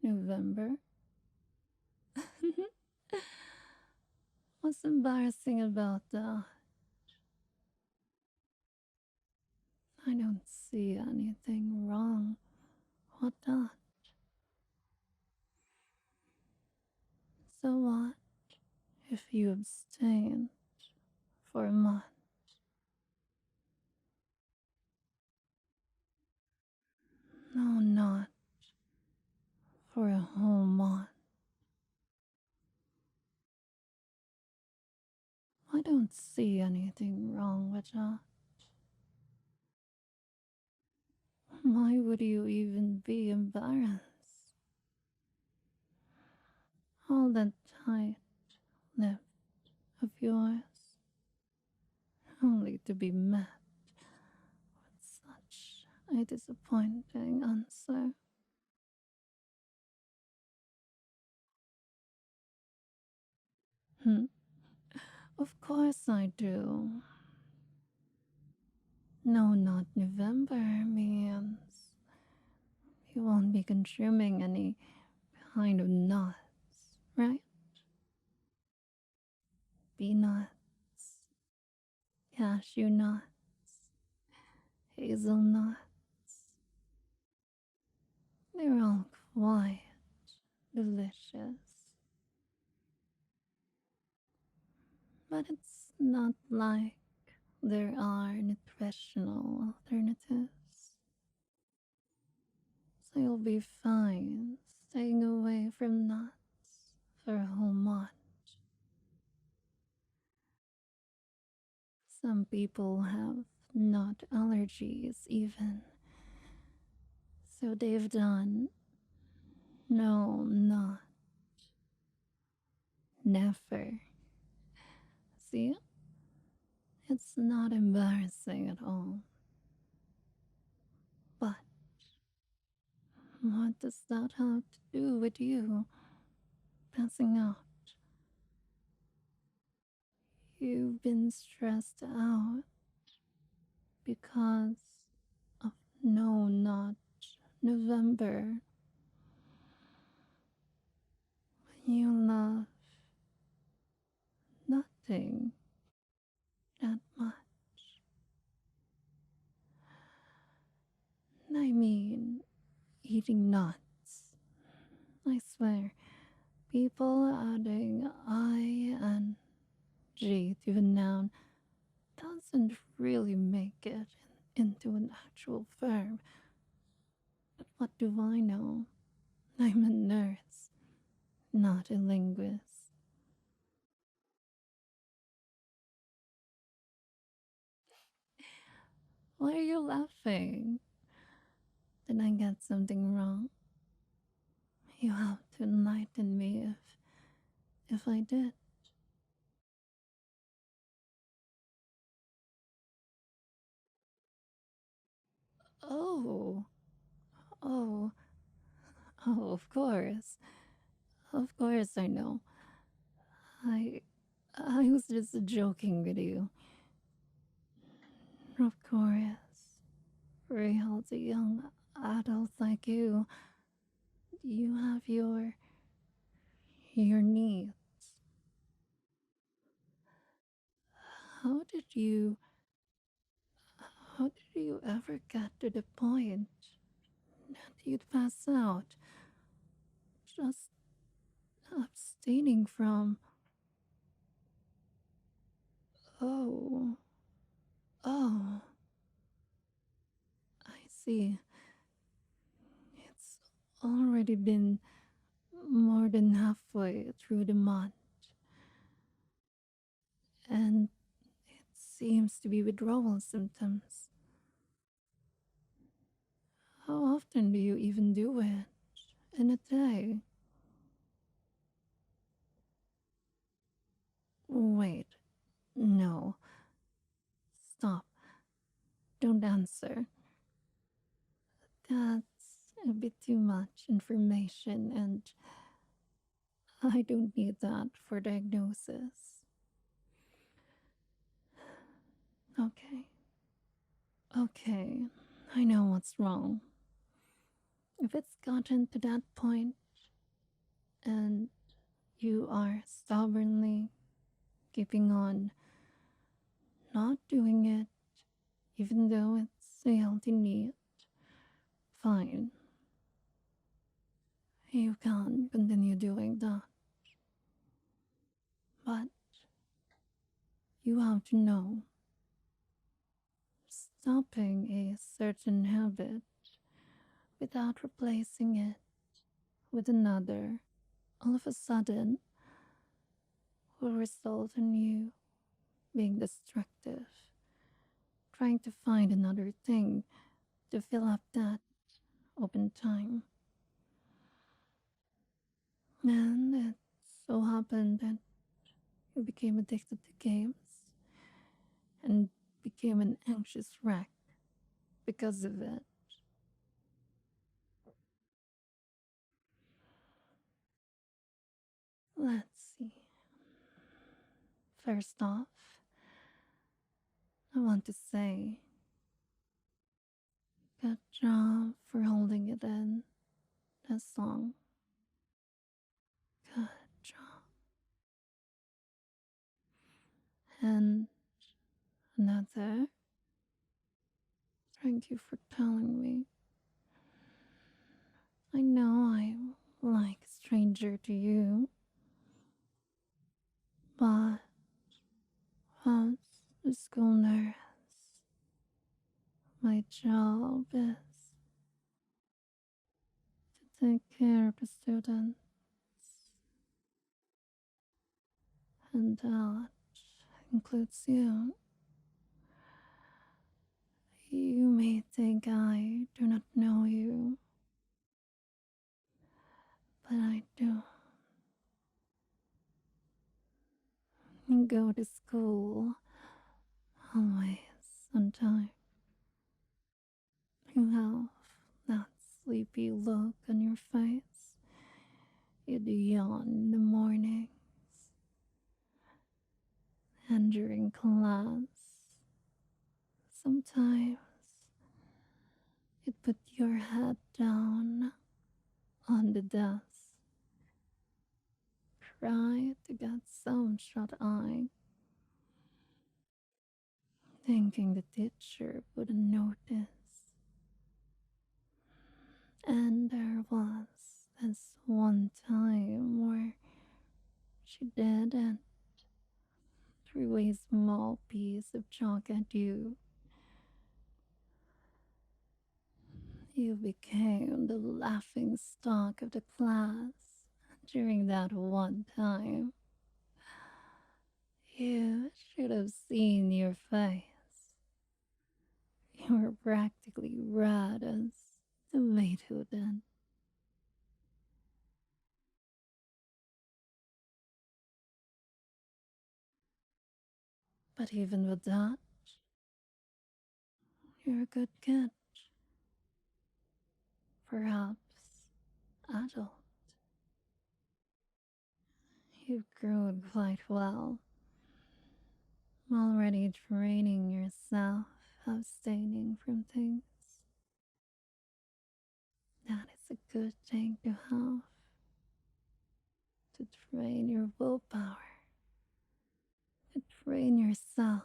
November. What's embarrassing about that? I don't see anything wrong with that. So what if you abstain for a month? No, not for a whole month. I don't see anything wrong with that. Why would you even be embarrassed? All that tight lip of yours, only to be met with such a disappointing answer. Hmm. Of course I do. No, not November means you won't be consuming any kind of nuts, right? Peanuts, cashew nuts, hazelnuts. They're all quite delicious. But it's not like there are nutritional alternatives. So you'll be fine staying away from nuts for a whole month. Some people have nut allergies, even. So they've done no, not, never. See, it's not embarrassing at all. But what does that have to do with you passing out? You've been stressed out because of no, not November. You love nothing that much. I mean, eating nuts. I swear, people adding I and G to a noun doesn't really make it into an actual verb. But what do I know? I'm a nurse, not a linguist. Why are you laughing? Did I get something wrong? You have to enlighten me if I did. Oh, oh, oh, of course. Of course I know. I I was just joking with you. Of course. For a healthy young adult like you have your needs. How did you how did you ever get to the point that you'd pass out just abstaining from oh oh I see. It's already been more than halfway through the month, and it seems to be withdrawal symptoms. How often do you even do it in a day? Wait, no, stop. Don't answer. That's a bit too much information, and I don't need that for diagnosis. Okay, okay, I know what's wrong. If it's gotten to that point and you are stubbornly keeping on not doing it, even though it's a healthy need, fine. You can continue doing that. But you have to know stopping a certain habit without replacing it with another all of a sudden will result in you being destructive, trying to find another thing to fill up that open time. And it so happened that you became addicted to games and became an anxious wreck because of it. First off, I want to say good job for holding it in this long. Good job. And another, thank you for telling me. I know I'm like a stranger to you, but as a school nurse, my job is to take care of the students, and that includes you. You may think I do not know you, but I do. You go to school always on time. You have that sleepy look on your face. You do yawn in the mornings. And during class, sometimes you put your head down on the desk, try to get some shut eye, thinking the teacher wouldn't notice. And there was this one time where she did and threw a small piece of chalk at you. You became the laughing stock of the class during that one time. You should have seen your face. You were practically red as tomato then. But even with that, you're a good kid. Perhaps adult. You've grown quite well. Already training yourself, abstaining from things. That is a good thing to have. To train your willpower. To train yourself.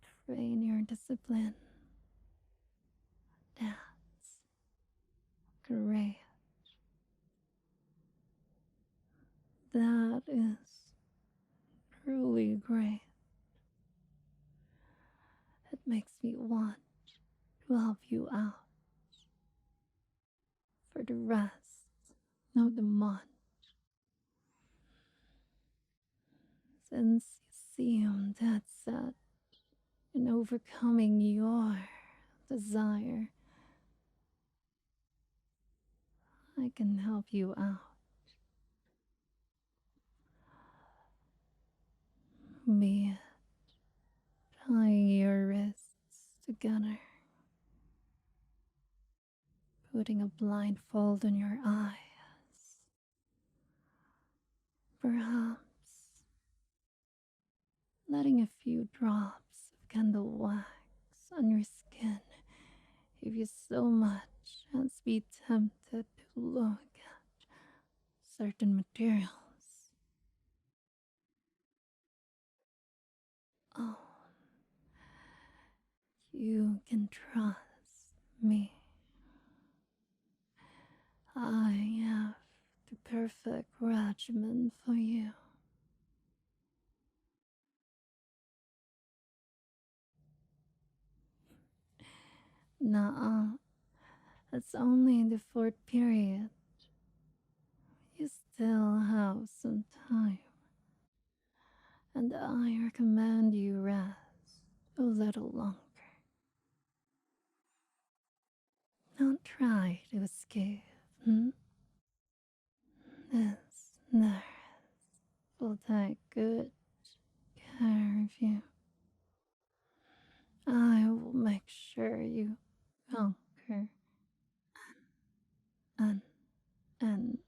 To train your discipline. That's great. That is truly great. It makes me want to help you out for the rest of the month. Since you seem that set in overcoming your desire, I can help you out. Be it tying your wrists together, putting a blindfold on your eyes, perhaps letting a few drops of candle wax on your skin if you so much as be tempted to look at certain materials. Oh, you can trust me. I have the perfect regimen for you. Nuh-uh. It's only the fourth period. You still have some time. And I recommend you rest a little longer. Don't try to escape, This nurse will take good care of you. I will make sure you conquer and and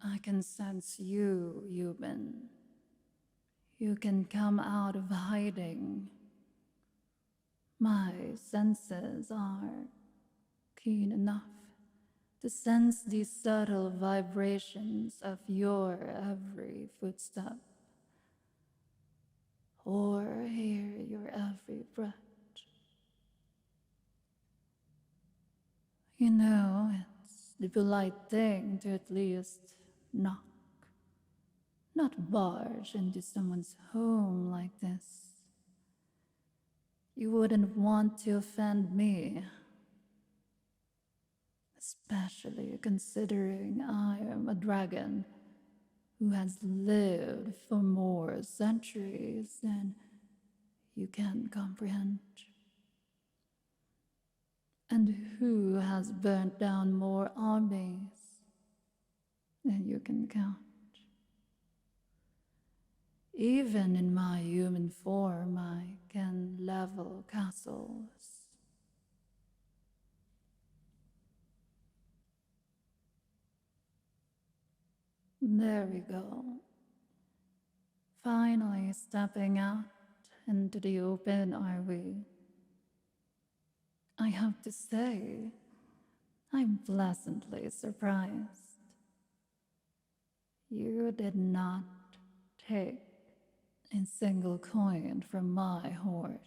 I can sense you, human. You can come out of hiding. My senses are keen enough to sense the subtle vibrations of your every footstep, or hear your every breath. You know, it's the polite thing to at least knock, not barge into someone's home like this. You wouldn't want to offend me, especially considering I am a dragon who has lived for more centuries than you can comprehend, and who has burnt down more armies than you can count. Even in my human form, I can level castles. There we go. Finally stepping out into the open, are we? I have to say, I'm pleasantly surprised. You did not take a single coin from my hoard.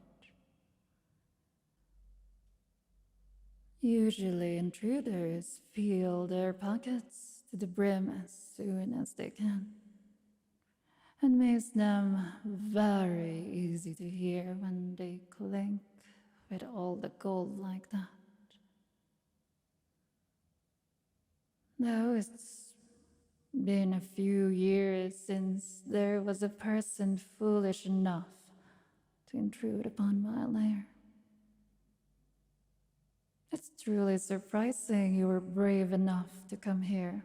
Usually intruders fill their pockets to the brim as soon as they can, and makes them very easy to hear when they clink with all the gold like that. Though it's been a few years since there was a person foolish enough to intrude upon my lair. It's truly surprising you were brave enough to come here.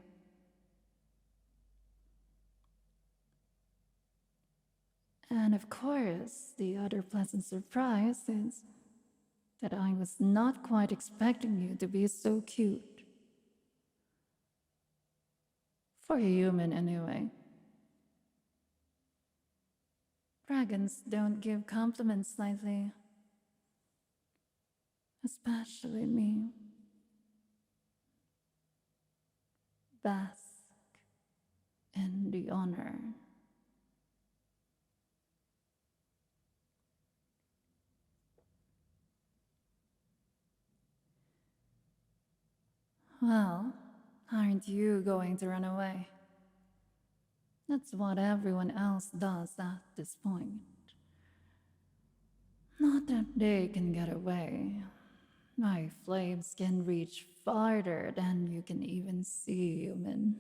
And of course, the other pleasant surprise is that I was not quite expecting you to be so cute. For a human, anyway. Dragons don't give compliments lightly. Especially me. Bask in the honor. Well, aren't you going to run away? That's what everyone else does at this point. Not that they can get away. My flames can reach farther than you can even see, human.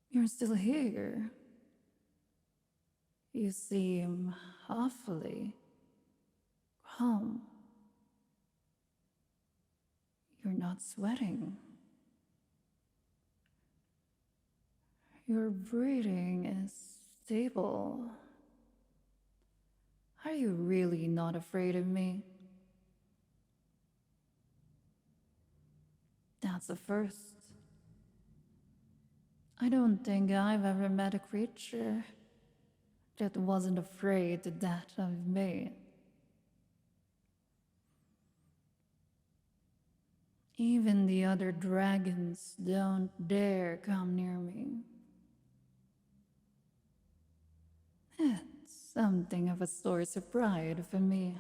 You're still here. You seem awfully calm. You're not sweating. Your breathing is stable. Are you really not afraid of me? That's a first. I don't think I've ever met a creature that wasn't afraid to death of me. Even the other dragons don't dare come near me. It's something of a source of pride for me.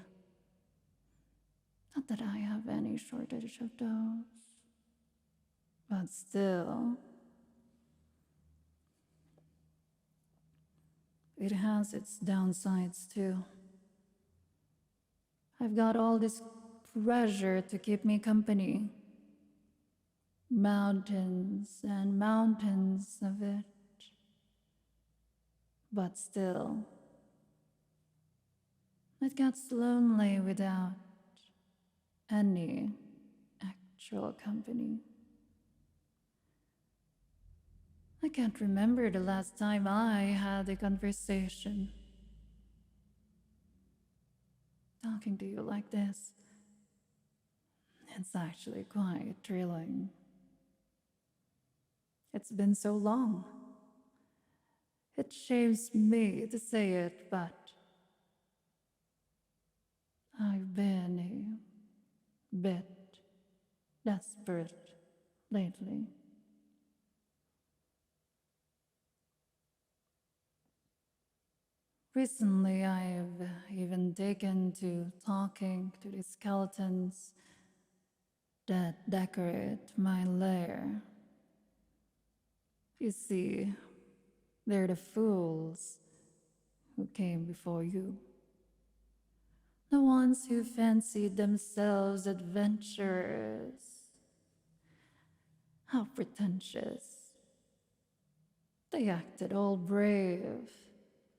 Not that I have any shortage of those, but still, it has its downsides too. I've got all this pressure to keep me company. Mountains and mountains of it. But still, it gets lonely without any actual company. I can't remember the last time I had a conversation. talking to you like this. It's actually quite thrilling. It's been so long. It shames me to say it, but I've been a bit desperate lately. Recently, I've even taken to talking to the skeletons that decorate my lair. You see, they're the fools who came before you. The ones who fancied themselves adventurers. How pretentious. They acted all brave,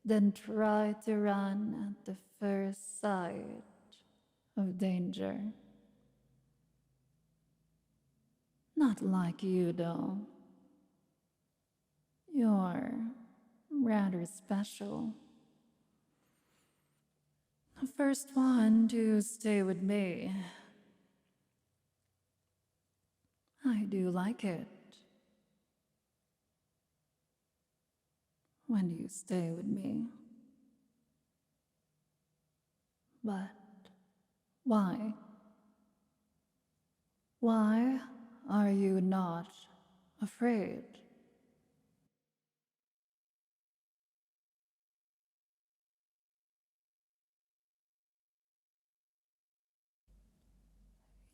then tried to run at the first sight of danger. Not like you, though. You're rather special. The first one to stay with me. I do like it when you stay with me. But why? Why are you not afraid?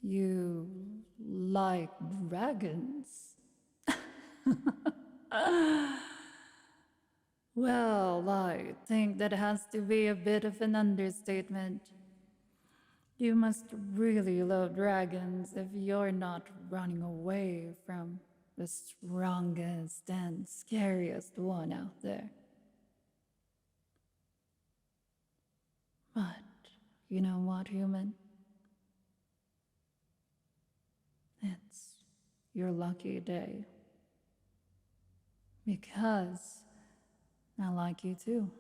You like dragons? Well, I think that has to be a bit of an understatement. You must really love dragons if you're not running away from the strongest and scariest one out there. But you know what, human? It's your lucky day. Because I like you too.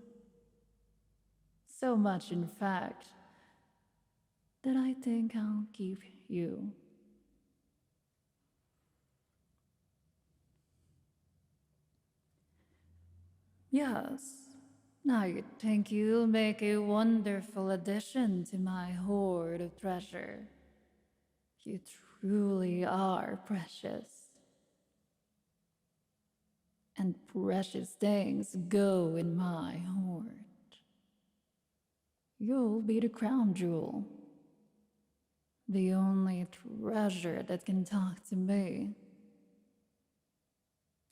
So much, in fact, that I think I'll keep you. Yes, I think you'll make a wonderful addition to my hoard of treasure. You truly are precious. And precious things go in my hoard. You'll be the crown jewel. The only treasure that can talk to me.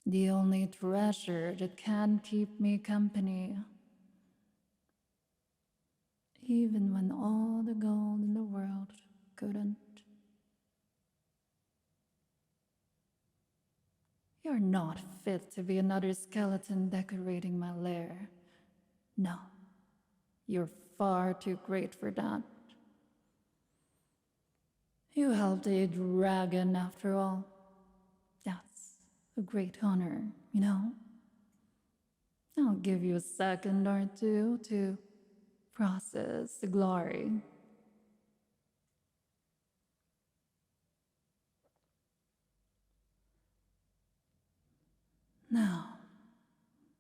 The only treasure that can keep me company. Even when all the gold in the world couldn't. You're not fit to be another skeleton decorating my lair. No, you're far too great for that. You helped a dragon after all. That's a great honor, you know? I'll give you a second or two to process the glory. Now,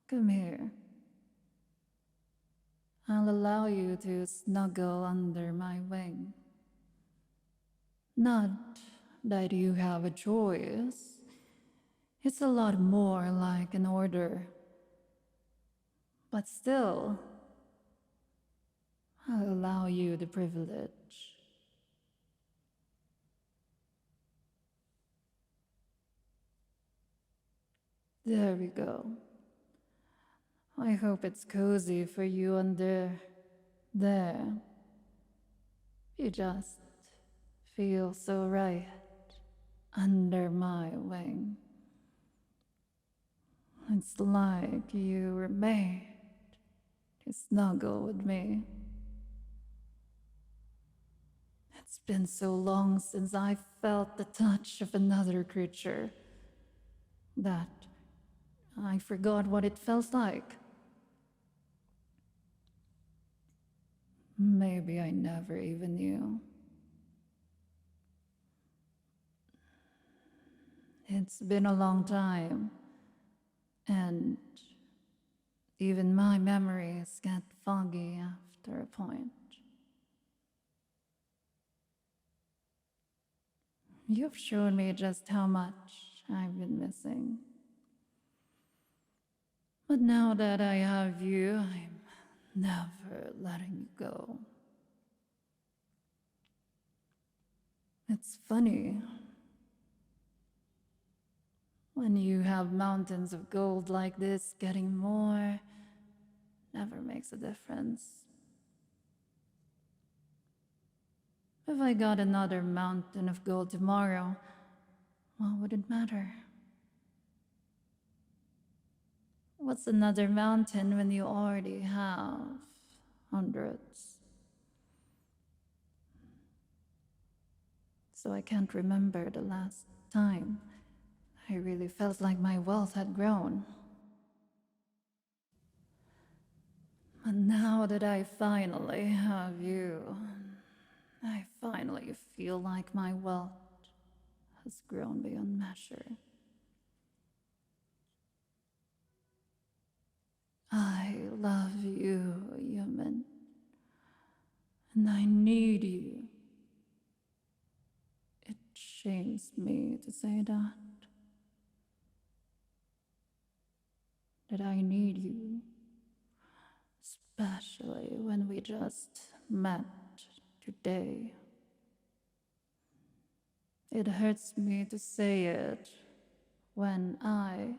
come here. I'll allow you to snuggle under my wing. Not that you have a choice. It's a lot more like an order. But still, I'll allow you the privilege. There we go. I hope it's cozy for you under there. You just feel so right under my wing. It's like you were made to snuggle with me. It's been so long since I felt the touch of another creature that I forgot what it felt like. Maybe I never even knew. It's been a long time, and even my memories get foggy after a point. You've shown me just how much I've been missing. But now that I have you, I'm never letting you go. It's funny. When you have mountains of gold like this, getting more never makes a difference. If I got another mountain of gold tomorrow, what would it matter? What's another mountain when you already have hundreds? So I can't remember the last time I really felt like my wealth had grown. And now that I finally have you, I finally feel like my wealth has grown beyond measure. I love you, human, and I need you. It shames me to say that I need you, especially when we just met today. It hurts me to say it when I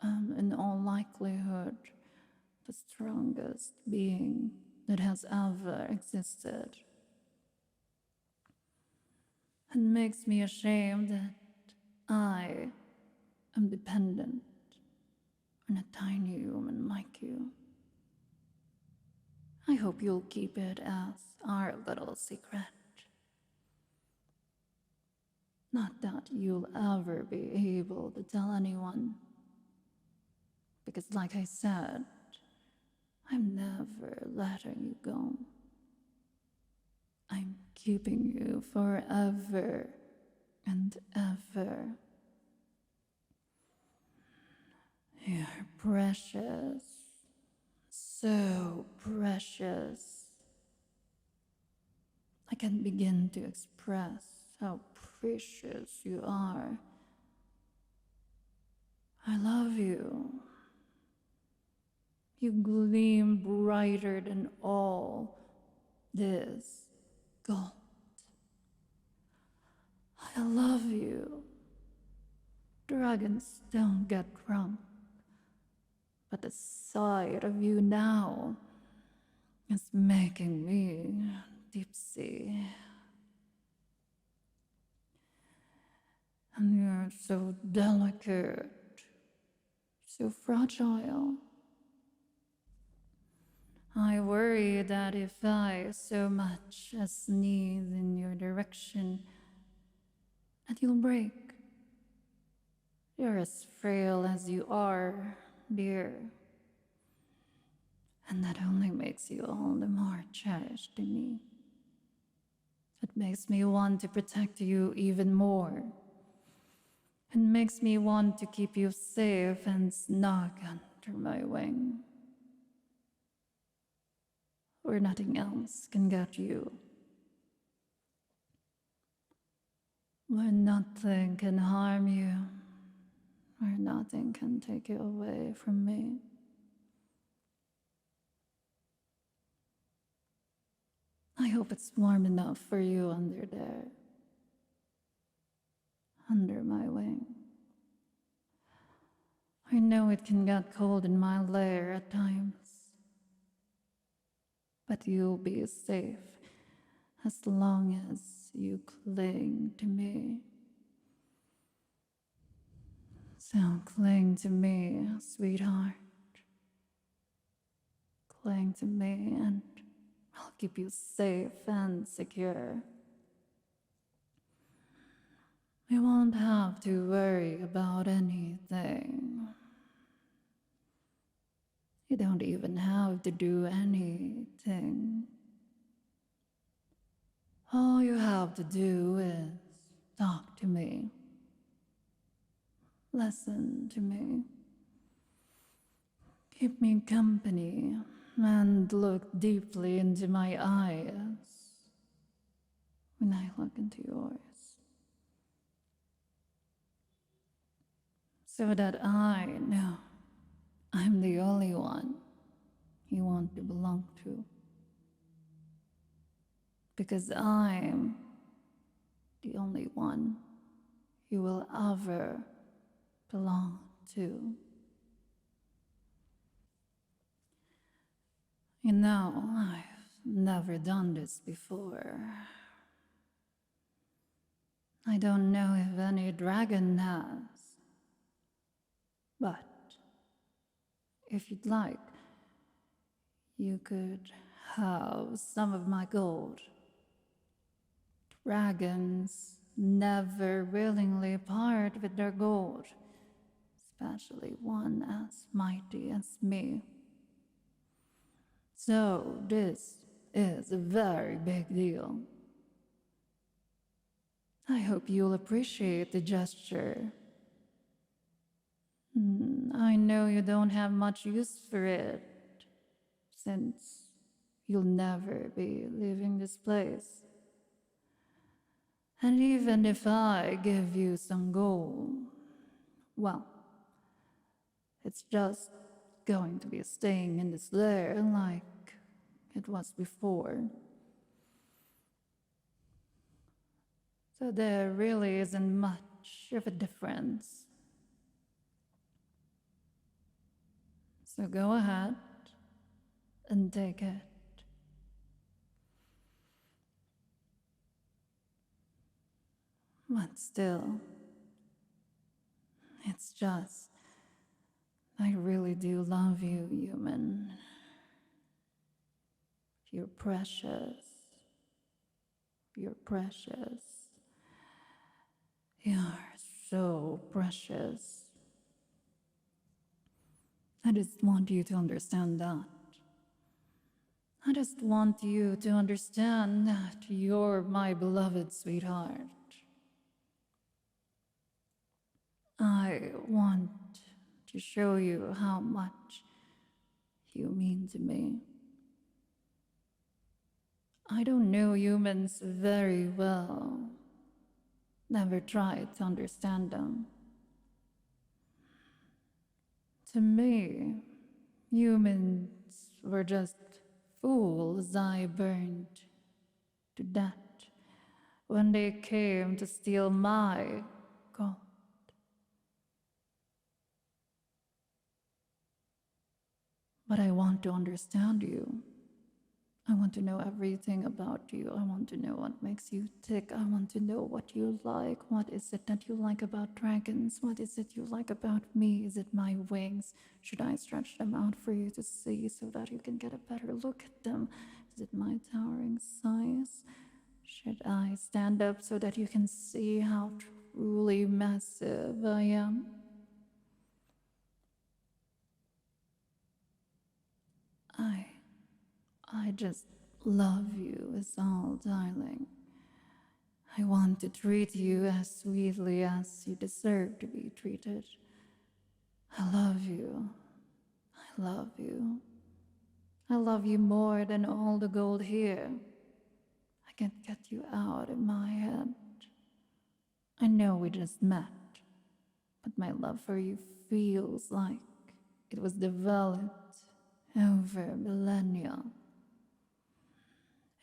am in all likelihood the strongest being that has ever existed. It makes me ashamed that I am dependent on a tiny human like you. I hope you'll keep it as our little secret. Not that you'll ever be able to tell anyone. Because like I said, I'm never letting you go. I'm keeping you forever and ever. You're precious. So precious. I can't begin to express how precious you are. I love you. You gleam brighter than all this gold. I love you. Dragons don't get drunk, but the sight of you now is making me tipsy. And you're so delicate, so fragile. I worry that if I so much as sneeze in your direction, that you'll break. You're as frail as you are, dear. And that only makes you all the more cherished to me. It makes me want to protect you even more. It makes me want to keep you safe and snug under my wing, where nothing else can get you. Where nothing can harm you, where nothing can take you away from me. I hope it's warm enough for you under there, under my wing. I know it can get cold in my lair at times, but you'll be safe as long as you cling to me. So cling to me, sweetheart. Cling to me and I'll keep you safe and secure. You won't have to worry about anything. You don't even have to do anything. All you have to do is talk to me. Listen to me. Keep me company and look deeply into my eyes when I look into yours. So that I know I'm the only one you want to belong to. Because I'm the only one you will ever belong to. You know, I've never done this before. I don't know if any dragon has. But if you'd like, you could have some of my gold. Dragons never willingly part with their gold, especially one as mighty as me. So this is a very big deal. I hope you'll appreciate the gesture. I know you don't have much use for it, since you'll never be leaving this place. And even if I give you some gold, well, it's just going to be staying in this lair like it was before. So there really isn't much of a difference. So go ahead and take it. But still, it's just, I really do love you, human. You're precious. You're precious. You're so precious. I just want you to understand that. I just want you to understand that you're my beloved sweetheart. I want to show you how much you mean to me. I don't know humans very well. Never tried to understand them. To me, humans were just fools I burned to death when they came to steal my gold. But I want to understand you. I want to know everything about you. I want to know what makes you tick. I want to know what you like. What is it that you like about dragons? What is it you like about me? Is it my wings? Should I stretch them out for you to see so that you can get a better look at them? Is it my towering size? Should I stand up so that you can see how truly massive I am? I just love you is all, darling. I want to treat you as sweetly as you deserve to be treated. I love you. I love you. I love you more than all the gold here. I can't get you out of my head. I know we just met, but my love for you feels like it was developed over millennia.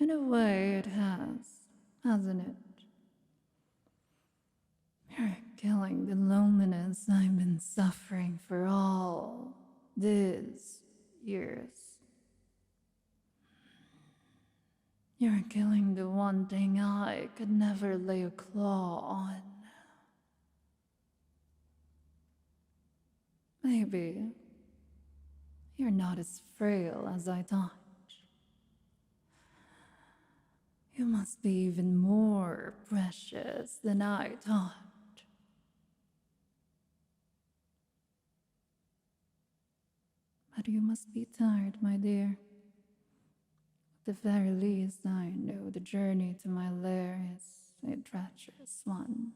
In a way it has, hasn't it? You're killing the loneliness I've been suffering for all these years. You're killing the one thing I could never lay a claw on. Maybe you're not as frail as I thought. You must be even more precious than I thought. But you must be tired, my dear. At the very least, I know the journey to my lair is a treacherous one.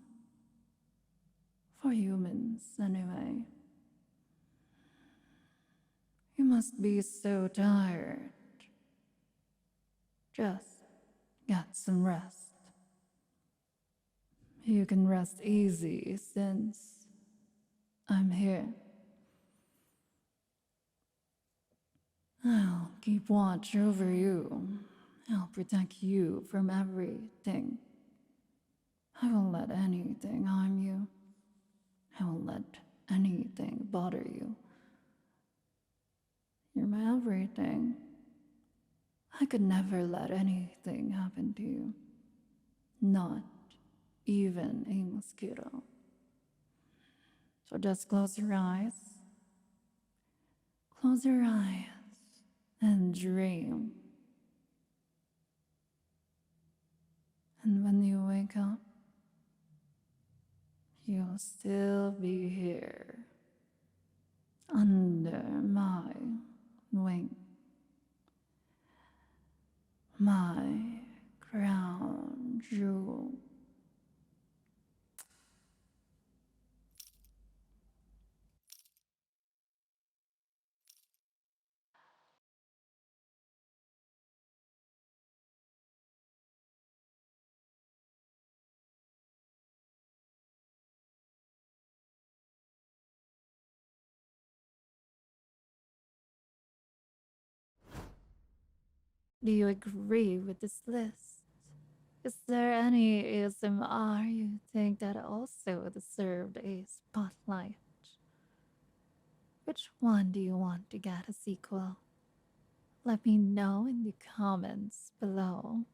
For humans, anyway. You must be so tired. Just get some rest. You can rest easy since I'm here. I'll keep watch over you. I'll protect you from everything. I won't let anything harm you. I won't let anything bother you. You're my everything. I could never let anything happen to you. Not even a mosquito. So just close your eyes. Close your eyes and dream. And when you wake up, you'll still be here under my wing, my crown jewel. Do you agree with this list? Is there any ASMR you think that also deserved a spotlight? Which one do you want to get a sequel? Let me know in the comments below.